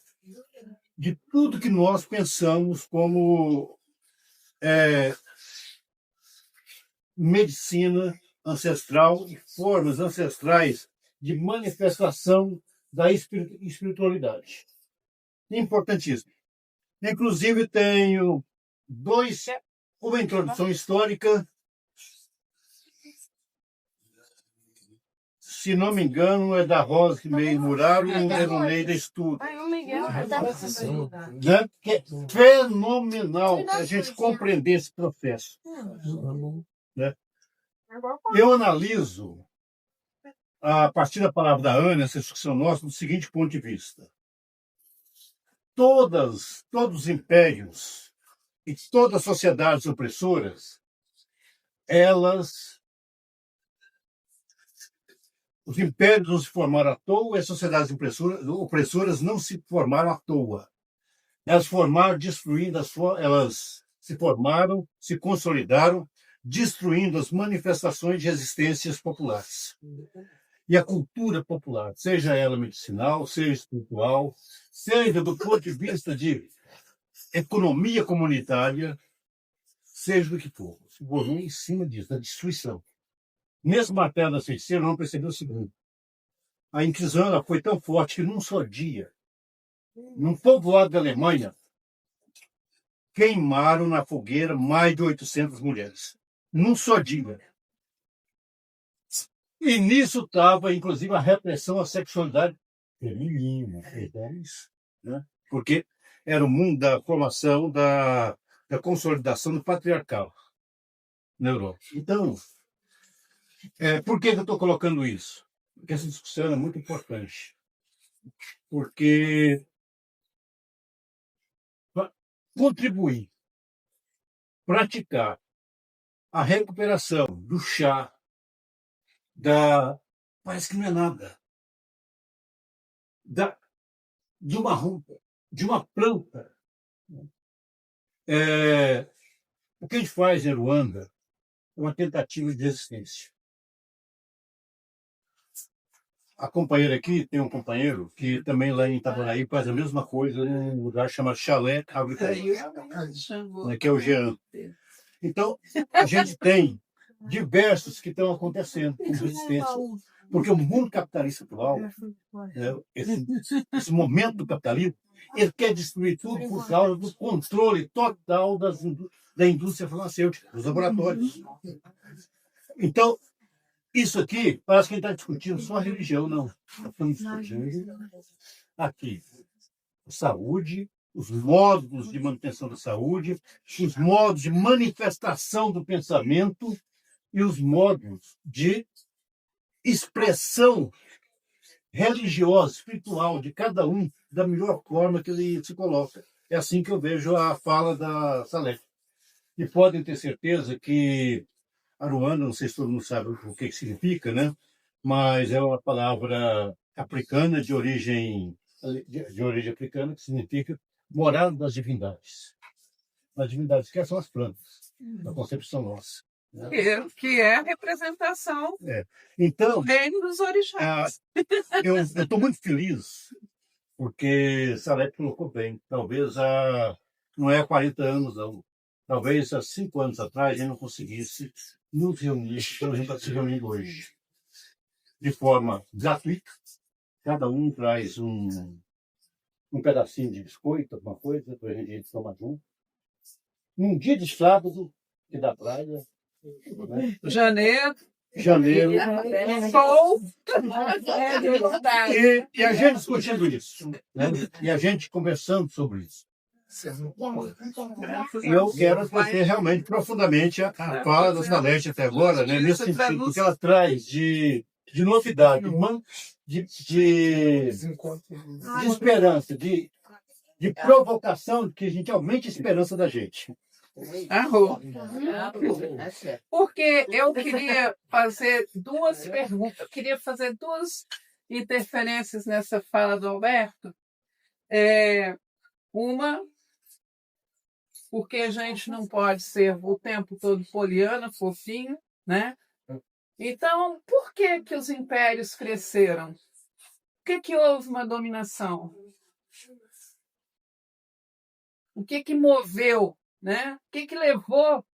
de tudo que nós pensamos como medicina ancestral e formas ancestrais de manifestação da espiritualidade. Importantíssimo. Inclusive, tenho uma introdução histórica, se não me engano, é da Rosa Meio Muraro e é no meio da Estudo. Né? Que é fenomenal a gente compreender esse processo. Né? Eu analiso, a partir da palavra da Ana, essa discussão nossa, do seguinte ponto de vista. Todos os impérios e todas as sociedades opressoras, os impérios não se formaram à toa e as sociedades opressoras não se formaram à toa. Elas formaram destruindo elas se formaram, se consolidaram, destruindo as manifestações de resistências populares. E a cultura popular, seja ela medicinal, seja espiritual, seja do ponto de vista de economia comunitária, seja do que for, se formou em cima disso, da destruição. Nesse Martelo das Feiticeiras, não percebeu o seguinte: a Inquisição ela foi tão forte que num só dia, num povoado da Alemanha, queimaram na fogueira mais de 800 mulheres. Num só dia. E nisso estava, inclusive, a repressão à sexualidade feminina, né? Porque era o mundo da formação, da consolidação do patriarcal na Europa. Então, por que eu estou colocando isso? porque essa discussão é muito importante. Porque contribuir, praticar a recuperação do chá, parece que não é nada, de uma rumpa, de uma planta. O que a gente faz em Ruanda é uma tentativa de resistência. A companheira aqui tem um companheiro que também lá em Itaboraí faz a mesma coisa num lugar chamado Chalé Agricultura, que é o Jean. Então, a gente tem diversos que estão acontecendo com resistência. Porque o mundo capitalista atual, esse momento do capitalismo, ele quer destruir tudo por causa do controle total da indústria farmacêutica, dos laboratórios. Então, isso aqui, parece que a gente está discutindo só a religião, não. Estamos discutindo aqui saúde, os modos de manutenção da saúde, os modos de manifestação do pensamento e os modos de expressão religiosa, espiritual de cada um da melhor forma que ele se coloca. É assim que eu vejo a fala da Salete. E podem ter certeza que a Ruanda, não sei se todo mundo sabe o que significa, né? Mas é uma palavra africana de origem africana, que significa morada das divindades. As divindades que são as plantas, da concepção nossa. Né? Que é a representação então, do reino dos orixás. Eu estou muito feliz, porque Salete colocou bem. Talvez não é há 40 anos, não. Talvez há 5 anos atrás a gente não conseguisse nos reunir, como a gente está se reunindo hoje, de forma gratuita. Cada um traz um pedacinho de biscoito, alguma coisa, para a gente tomar junto. Num dia de sábado, e da praia. Né? Janeiro. Sol. E a gente discutindo isso. Né? E a gente conversando sobre isso. E eu quero agradecer realmente profundamente a fala da Salete até agora, né, nesse sentido, porque ela traz de novidade, de esperança, de provocação, que a gente aumente a esperança da gente. Porque eu queria fazer duas perguntas, eu queria fazer duas interferências nessa fala do Alberto. Uma, porque a gente não pode ser o tempo todo poliana, fofinho, né? Então, por que os impérios cresceram? Por que houve uma dominação? O que moveu, né? O que levou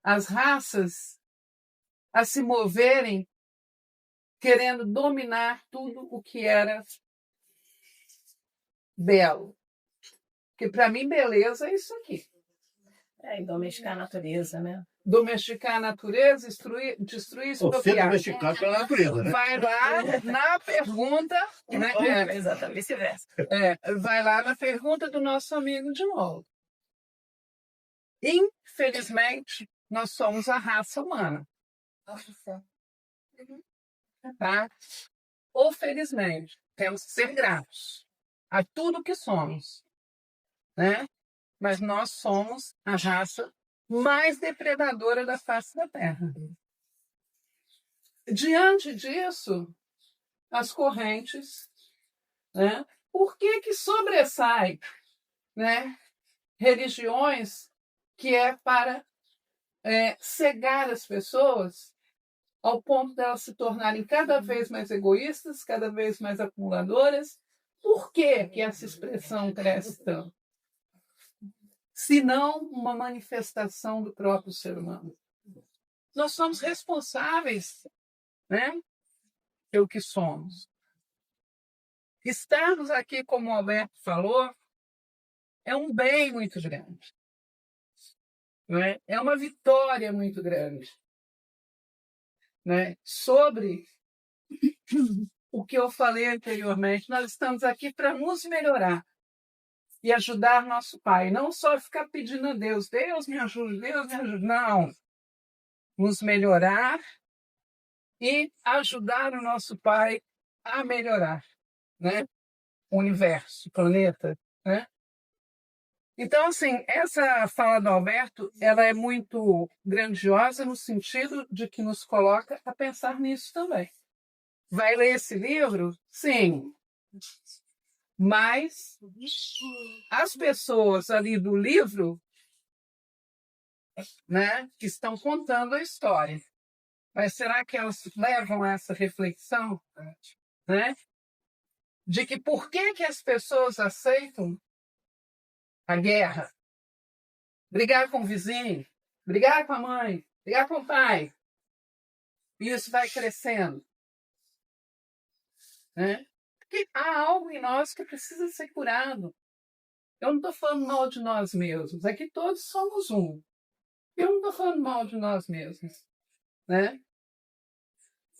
as raças a se moverem querendo dominar tudo o que era belo? Porque, para mim, beleza é isso aqui. E domesticar a natureza, né? Domesticar a natureza, destruir, expropriar. Domesticar pela natureza, né? Vai lá na pergunta... Né? Exatamente, vice-versa. Vai lá na pergunta do nosso amigo de novo. Infelizmente, nós somos a raça humana. Tá? Ou felizmente, temos que ser gratos a tudo que somos. Né? Mas nós somos a raça mais depredadora da face da Terra. Diante disso, as correntes, né? Por que sobressai, né? Religiões que é para cegar as pessoas ao ponto de elas se tornarem cada vez mais egoístas, cada vez mais acumuladoras? Por que essa expressão cresce tanto? Se não uma manifestação do próprio ser humano. Nós somos responsáveis, né, pelo que somos. Estarmos aqui, como o Alberto falou, é um bem muito grande. Né? É uma vitória muito grande. Né? Sobre o que eu falei anteriormente, nós estamos aqui para nos melhorar e ajudar nosso Pai. Não só ficar pedindo a Deus, Deus me ajude, Deus me ajude. Não. Nos melhorar e ajudar o nosso Pai a melhorar, né? O universo, o planeta, né? Então, assim, essa fala do Alberto, ela é muito grandiosa no sentido de que nos coloca a pensar nisso também. Vai ler esse livro? Sim. Mas as pessoas ali do livro, né, que estão contando a história, mas será que elas levam a essa reflexão, né, de que por que as pessoas aceitam a guerra? Brigar com o vizinho, brigar com a mãe, brigar com o pai. E isso vai crescendo, né? Porque há algo em nós que precisa ser curado. Eu não estou falando mal de nós mesmos, é que todos somos um. Eu não estou falando mal de nós mesmos, né?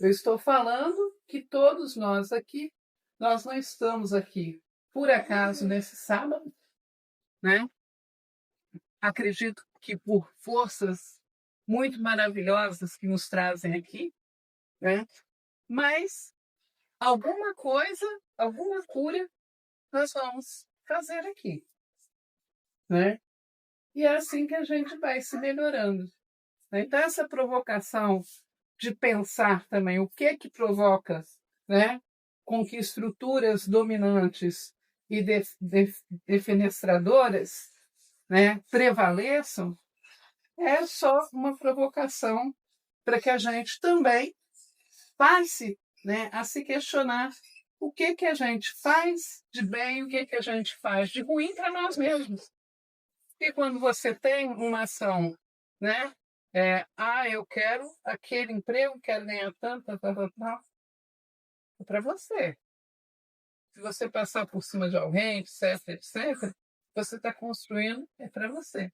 Eu estou falando que todos nós aqui, nós não estamos aqui por acaso nesse sábado, né? Acredito que por forças muito maravilhosas que nos trazem aqui, né? Mas alguma coisa, alguma cura nós vamos fazer aqui, né? E é assim que a gente vai se melhorando. Então essa provocação de pensar também o que provoca, né, com que estruturas dominantes e defenestradoras, né, prevaleçam, é só uma provocação para que a gente também passe, né, a se questionar o que a gente faz de bem, o que a gente faz de ruim para nós mesmos. E quando você tem uma ação, né, eu quero aquele emprego, quero ganhar tanto, é para você. Se você passar por cima de alguém, etc., você está construindo, é para você,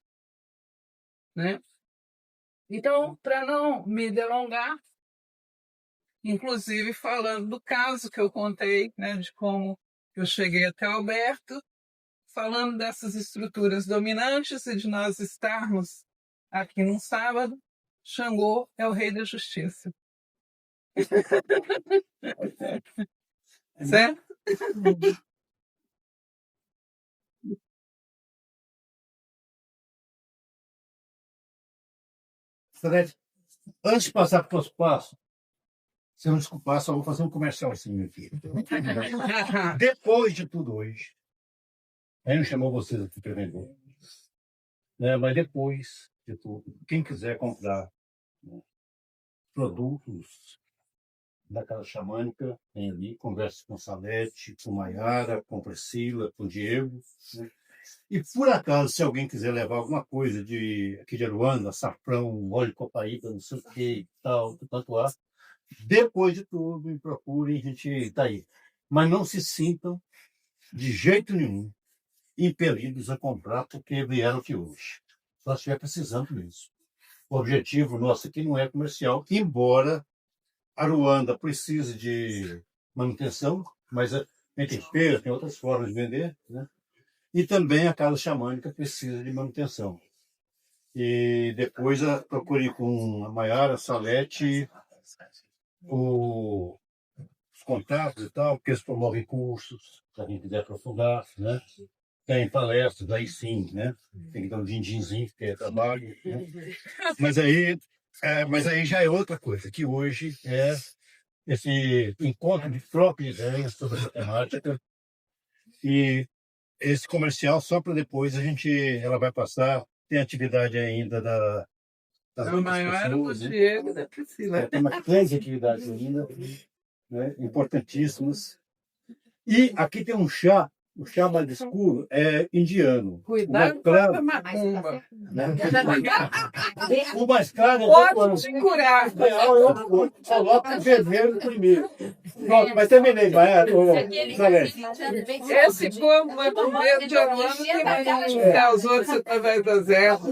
né? Então, para não me delongar, inclusive falando do caso que eu contei, né, de como eu cheguei até o Alberto, falando dessas estruturas dominantes e de nós estarmos aqui num sábado, Xangô é o rei da justiça. Certo? Fred, antes de passar para o próximo passo, se eu não desculpar, só vou fazer um comercialzinho aqui. Depois de tudo hoje, a gente não chamou vocês aqui para vender, né? Mas depois de tudo, quem quiser comprar, né, produtos da Casa Xamânica, tem ali, converse com Salete, com Maiara, com Priscila, com Diego, né? E por acaso, se alguém quiser levar alguma coisa aqui de Aruanda, açafrão, óleo de copaíba, não sei o que, tal, tanto lá, depois de tudo, me procurem, a gente está aí. Mas não se sintam, de jeito nenhum, impelidos a comprar porque vieram aqui hoje. Só estiver precisando disso. O objetivo nosso aqui não é comercial, embora Aruanda precise de manutenção, mas a gente tem feira, tem outras formas de vender, né? E também a Casa Xamânica precisa de manutenção. E depois procure com a Maiara, a Salete, os contatos e tal, porque eles promovem cursos, se a gente quiser aprofundar, né? Tem palestras, aí sim, né? Tem que dar um din-dinzinho, porque é trabalho, né? Mas aí já é outra coisa, que hoje é esse encontro de troca de ideias sobre essa temática. E esse comercial, só para depois ela vai passar, tem atividade ainda das Maiara, do Diego e da Priscila. Tem mais 3 atividades ainda, né, importantíssimas. E aqui tem um chá, o chá mais escuro é indiano. Cuidado com a macumba. O mais claro pode te curar. Eu coloco o vermelho primeiro. Pronto, mas terminei, Maiara. Esse povo é primeiro de Aruanda, tem que buscar os outros através das ervas.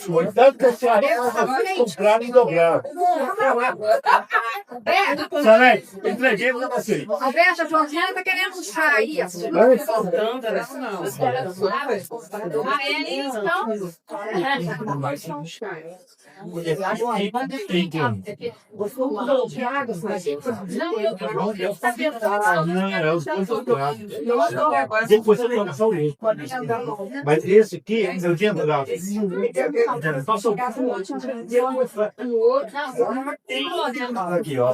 Cuidado que a senhora vai comprar e dobrar. Alberto, Salete, entreguei pra você. Alberto, a Georgiana tá querendo um chá aí. Depois você toma só o leite. Mas esse aqui é o dia do lado. Passou aqui, ó.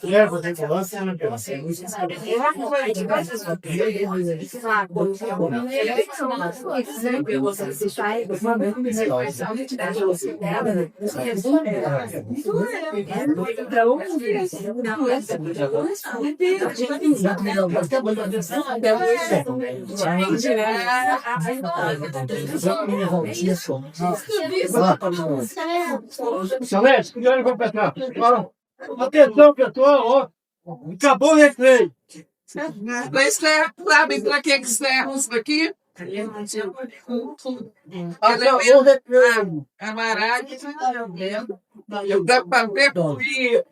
Leva de ambulância, não quero. Celeste, cuidado com o Petrão. Atenção, pessoal, ó. Acabou o recreio. Mas sabem para que serve isso daqui? Acabou o recreio. Camarada, dá para ver por aí.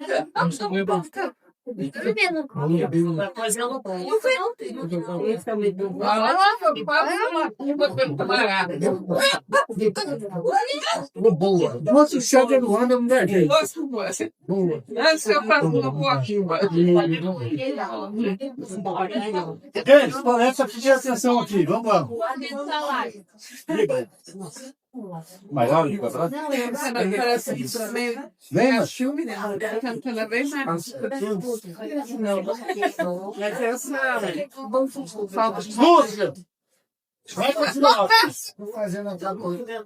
Boa. Nossa, o chá de Luanda não dá jeito. Boa. Essa é para um pouquinho. Gente, essa aqui de atenção aqui. Vamos lá. Mas olha, vem, mas filme dela. Cada vez mais. Mas essa falta de música. Vai continuar. Vou fazendo outra coisa.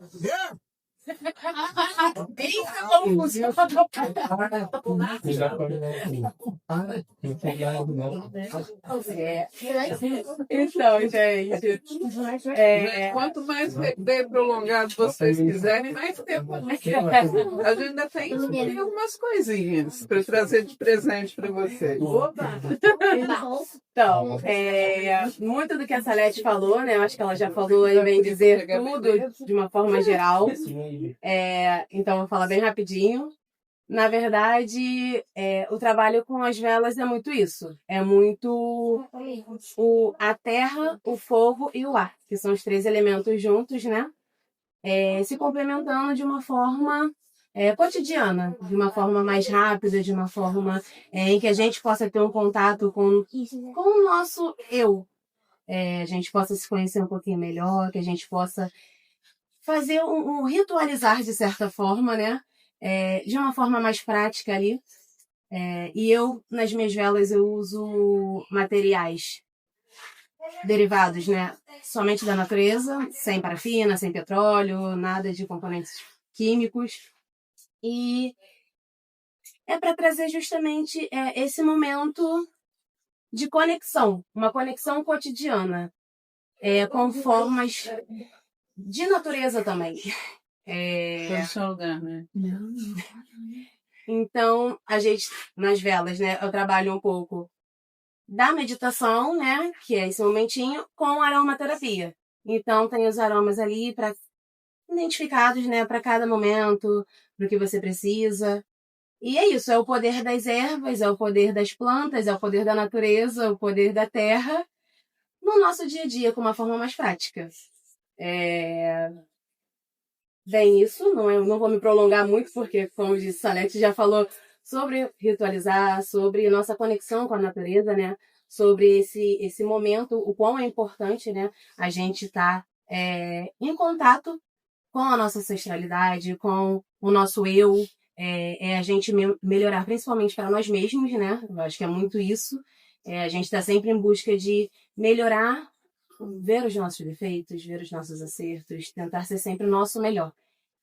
Então, gente, quanto mais bem prolongado vocês quiserem, mais tempo. A gente ainda tem algumas coisinhas para trazer de presente para vocês. Então, muito do que a Salete falou, né? Eu acho que ela já falou e bem dizer tudo de uma forma geral. Então, eu vou falar bem rapidinho. Na verdade, o trabalho com as velas é muito isso. É muito a terra, o fogo e o ar, que são os 3 elementos juntos, né? Se complementando de uma forma cotidiana, de uma forma mais rápida, de uma forma em que a gente possa ter um contato com o nosso eu. A gente possa se conhecer um pouquinho melhor, que a gente possa fazer um ritualizar de certa forma, né? De uma forma mais prática ali. E eu, nas minhas velas, eu uso materiais derivados, né? Somente da natureza, sem parafina, sem petróleo, nada de componentes químicos. E é para trazer justamente esse momento de conexão, uma conexão cotidiana, com formas de natureza também. Lugar, né? Então, a gente, nas velas, né, eu trabalho um pouco da meditação, né, que é esse momentinho, com aromaterapia. Então, tem os aromas ali identificados, né, para cada momento, para o que você precisa. E é isso, é o poder das ervas, é o poder das plantas, é o poder da natureza, é o poder da terra, no nosso dia a dia, com uma forma mais prática. Bem, isso, não vou me prolongar muito, porque, como disse, Salete já falou sobre ritualizar, sobre nossa conexão com a natureza, né? Sobre esse momento, o quão é importante, né? A gente estar em contato com a nossa ancestralidade, com o nosso eu, a gente melhorar principalmente para nós mesmos, né? Eu acho que é muito isso. A gente está sempre em busca de melhorar, ver os nossos defeitos, ver os nossos acertos, tentar ser sempre o nosso melhor.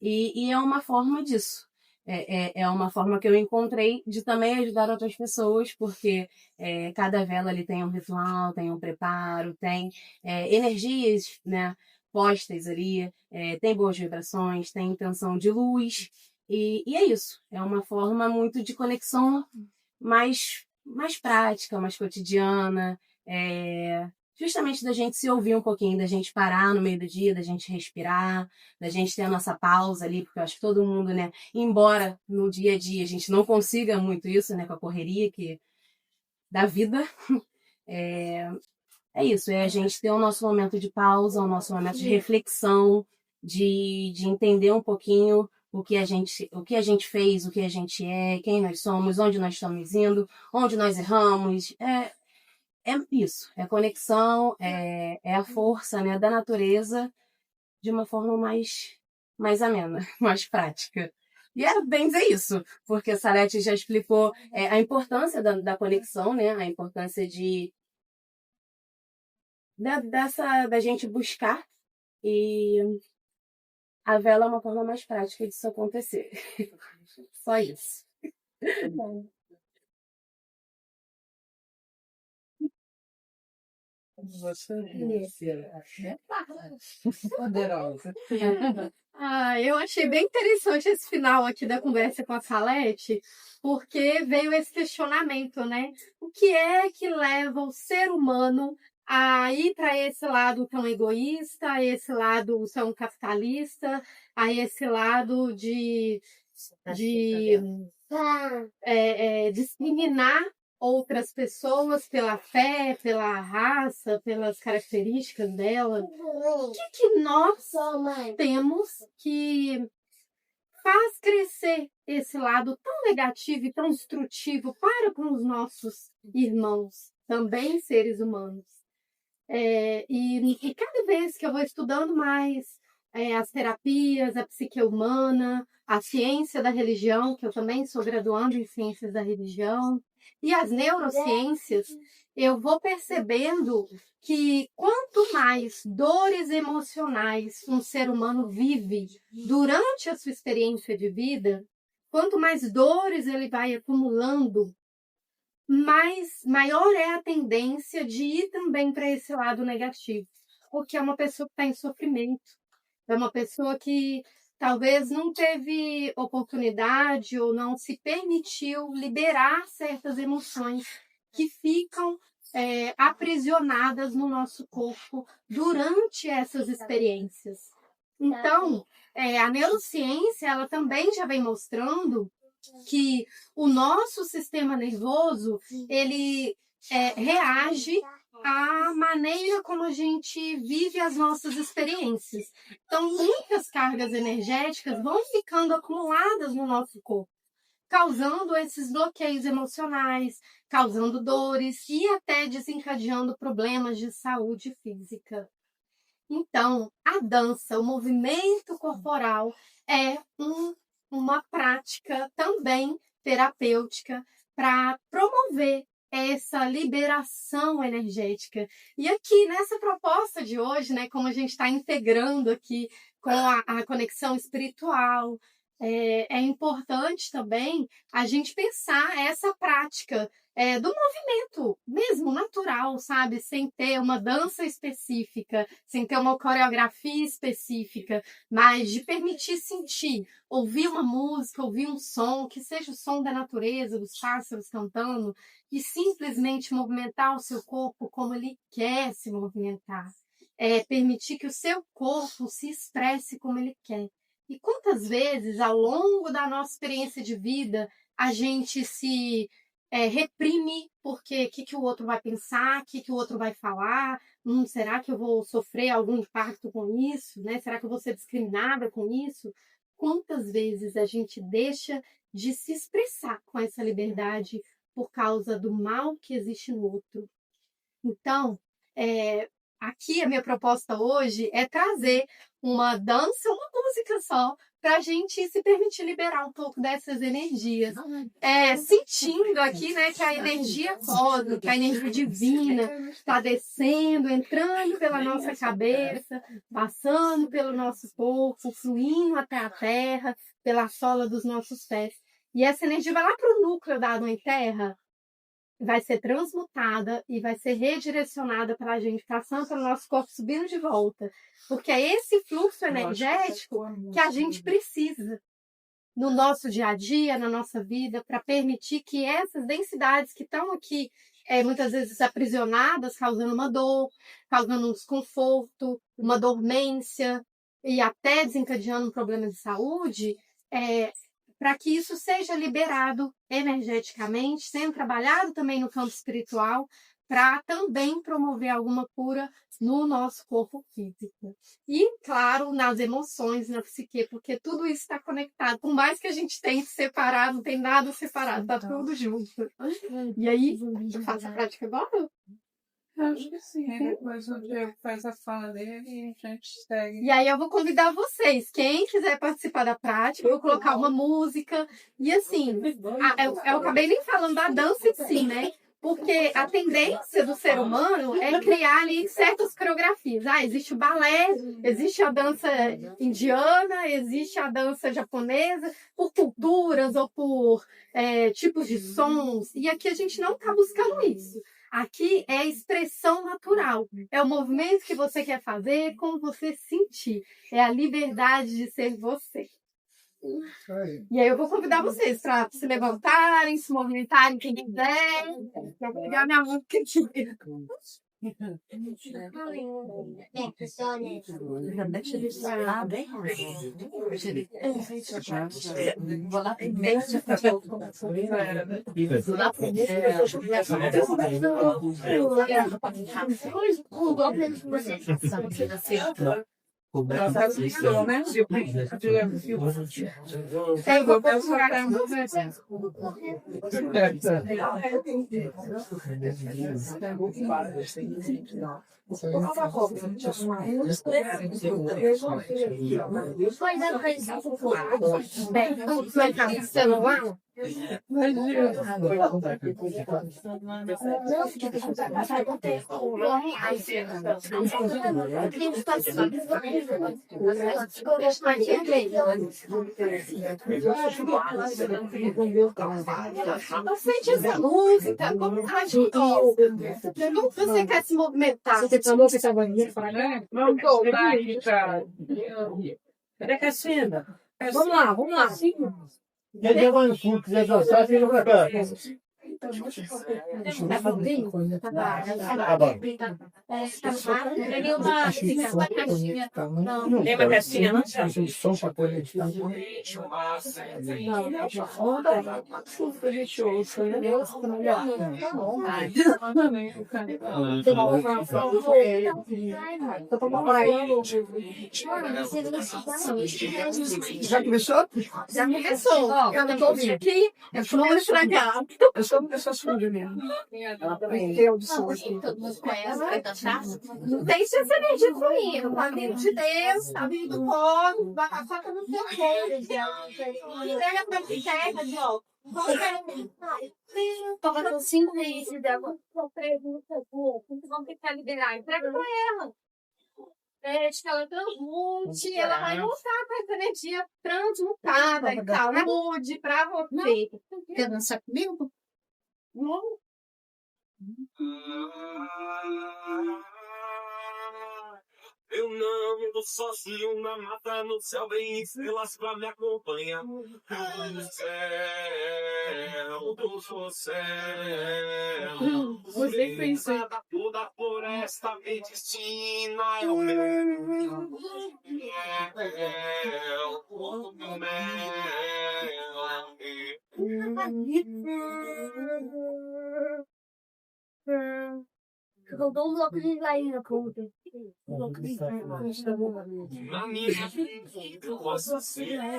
E é uma forma disso. É uma forma que eu encontrei de também ajudar outras pessoas, porque cada vela ali tem um ritual, tem um preparo, tem energias, né, postas ali, tem boas vibrações, tem intenção de luz. E é isso. É uma forma muito de conexão mais prática, mais cotidiana, justamente da gente se ouvir um pouquinho, da gente parar no meio do dia, da gente respirar, da gente ter a nossa pausa ali, porque eu acho que todo mundo, né, embora no dia a dia a gente não consiga muito isso, né, com a correria da vida, é isso, é a gente ter o nosso momento de pausa, o nosso momento de reflexão, de entender um pouquinho o que a gente fez, o que a gente é, quem nós somos, onde nós estamos indo, onde nós erramos. É isso, é conexão, é a força, né, da natureza de uma forma mais amena, mais prática. E era bem dizer isso, porque a Salete já explicou a importância da conexão, né, a importância da gente buscar, e a vela é uma forma mais prática disso acontecer. Só isso. Você poderosa. Eu achei bem interessante esse final aqui da conversa com a Salete, porque veio esse questionamento, né? O que é que leva o ser humano a ir para esse lado tão egoísta, a esse lado tão capitalista, a esse lado de discriminar outras pessoas pela fé, pela raça, pelas características dela. O que nós temos que faz crescer esse lado tão negativo e tão destrutivo para com os nossos irmãos, também seres humanos? E cada vez que eu vou estudando mais as terapias, a psique humana, a ciência da religião, que eu também sou graduando em ciências da religião, e as neurociências, eu vou percebendo que quanto mais dores emocionais um ser humano vive durante a sua experiência de vida, quanto mais dores ele vai acumulando, maior é a tendência de ir também para esse lado negativo. Porque é uma pessoa que está em sofrimento, é uma pessoa que talvez não teve oportunidade ou não se permitiu liberar certas emoções que ficam aprisionadas no nosso corpo durante essas experiências. Então, a neurociência ela também já vem mostrando que o nosso sistema nervoso ele reage à maneira como a gente vive as nossas experiências. Então, muitas cargas energéticas vão ficando acumuladas no nosso corpo, causando esses bloqueios emocionais, causando dores e até desencadeando problemas de saúde física. Então, a dança, o movimento corporal é uma prática também terapêutica para promover essa liberação energética. E aqui, nessa proposta de hoje, né, como a gente está integrando aqui com a conexão espiritual, é importante também a gente pensar essa prática do movimento mesmo natural, sabe? Sem ter uma dança específica, sem ter uma coreografia específica, mas de permitir sentir, ouvir uma música, ouvir um som, que seja o som da natureza, dos pássaros cantando, e simplesmente movimentar o seu corpo como ele quer se movimentar. Permitir que o seu corpo se expresse como ele quer. E quantas vezes, ao longo da nossa experiência de vida, a gente se reprime porque o que o outro vai pensar, o que o outro vai falar, será que eu vou sofrer algum impacto com isso? Né? Será que eu vou ser discriminada com isso? Quantas vezes a gente deixa de se expressar com essa liberdade por causa do mal que existe no outro? Então, aqui a minha proposta hoje é trazer uma dança, uma música só, para a gente se permitir liberar um pouco dessas energias. Sentindo aqui, né, que a energia cósmica, a energia divina está descendo, entrando pela nossa cabeça, passando pelo nosso corpo, fluindo até a terra, pela sola dos nossos pés. E essa energia vai lá para o núcleo da Mãe Terra, vai ser transmutada e vai ser redirecionada para a gente, passando pelo nosso corpo, subindo de volta. Porque é esse fluxo energético que a gente precisa no nosso dia a dia, na nossa vida, para permitir que essas densidades que estão aqui muitas vezes aprisionadas, causando uma dor, causando um desconforto, uma dormência e até desencadeando um problema de saúde, para que isso seja liberado energeticamente, sendo trabalhado também no campo espiritual, para também promover alguma cura no nosso corpo físico. E, claro, nas emoções, na psique, porque tudo isso está conectado. Por mais que a gente tente separar, não tem nada separado, está tudo junto. E aí, eu faço a prática agora? Acho que sim. Depois o Diego faz a fala dele e a gente segue. E aí eu vou convidar vocês, quem quiser participar da prática, eu vou colocar uma música. E assim, eu acabei nem falando da dança em si, né? Porque a tendência do ser humano é criar ali certas coreografias. Existe o balé, existe a dança indiana, existe a dança japonesa, por culturas ou por tipos de sons. E aqui a gente não está buscando isso. Aqui é expressão natural. É o movimento que você quer fazer, como você sentir. É a liberdade de ser você. E aí eu vou convidar vocês para se levantarem, se movimentarem, quem quiser. Para pegar minha música aqui. Vou lá primeiro. Sente essa música, como você quer se movimentar? Você falou que estava indo para lá? Vamos voltar aqui, cara. Cadê a Cassina? Vamos lá. Quer dizer, quando for quiser dançar, fica pra cá. Tá bom. Tem uma caixinha, não? Só para poder Já começou? Já começou. Eu não tô aqui. Eu vou estragar. Eu só começou a surgir mesmo. Ela também tem audição aqui. Todo mundo conhece, não deixa essa energia fluindo. Tá vindo de Deus, tá vindo do povo, a faca no seu corpo. Entrega pra terra, ó. Toma com 5 meses dela. Pergunta, vamos tentar liberar. Entrega pra ela. Deixa que ela transmute, ela vai voltar com essa energia transmutada e tal. Mude pra você. Quer dançar comigo? Não. Eu não ando sozinho na mata, no céu vem estrelas pra me acompanhar. Do céu. Você pensou. Toda floresta medicina é o meu mel, o meu mel. Eu dou um bloco de laína, conta. Na minha vida eu posso ser a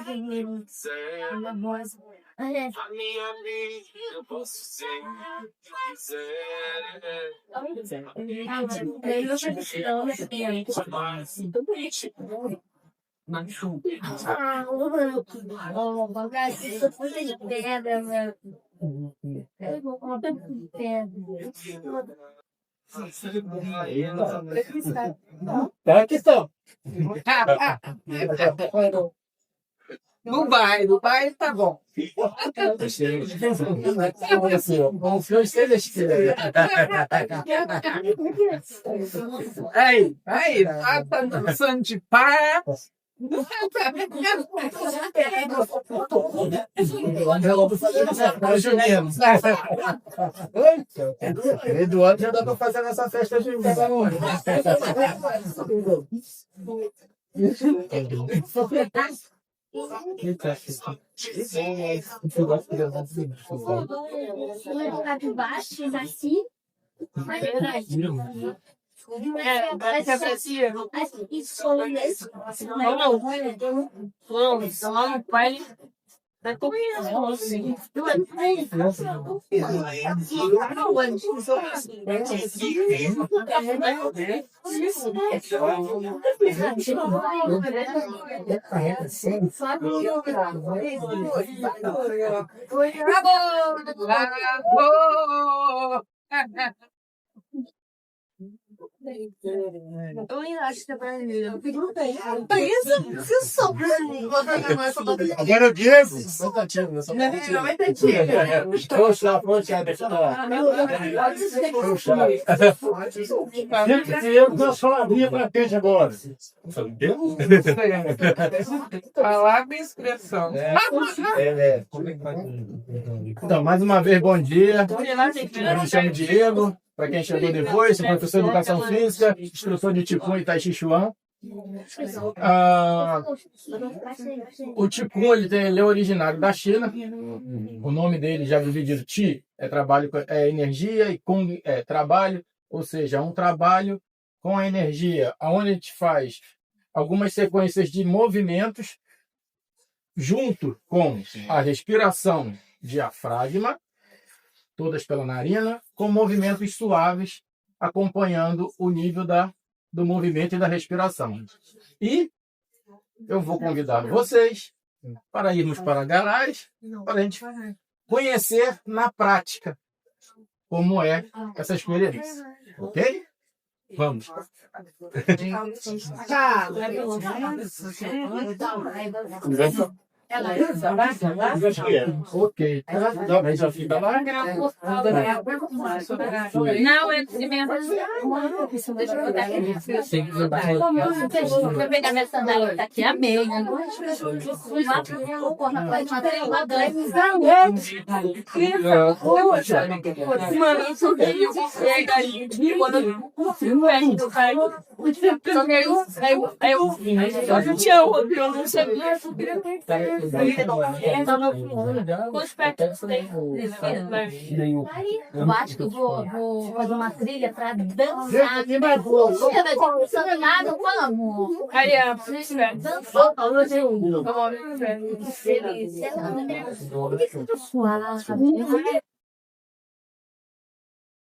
voz. A minha vida eu posso ser questão. Dubai tá bom. Aí, tá dançando de pá. Eduardo já dá pra fazer nessa festa junina. Lá de baixo, assim. É verdade. Vai pra cima. Isso mesmo. Vamos, lá no pai. Tá comendo, assim. Eu acho que é brasileiro. Agora o Diego. Eu dou só uma linha pra frente agora. Falar minha expressão. Então, mais uma vez, bom dia. Eu me chamo Diego. Para quem chegou depois, sou professor de Educação Física, instrutor de Qigong e Tai Chi Chuan. O Qigong ele é originário da China. O nome dele, já dividido, Qi é trabalho, é energia, e Kung é trabalho, ou seja, um trabalho com a energia, onde a gente faz algumas sequências de movimentos junto com a respiração diafragma, todas pela narina, com movimentos suaves, acompanhando o nível do movimento e da respiração. E eu vou convidar vocês para irmos para a garagem, para a gente conhecer na prática como é essa experiência. Ok? Vamos. Ok. Já fica lá. Não, é deixa eu botar aqui. Vou pegar minha sandália, tá aqui a meia. Mano, eu sou meio eu não tinha outro, eu não sabia. Eu acho que eu vou fazer uma trilha pra dançar. Não sabe nada, vamos. Aí, dançar. Delícia.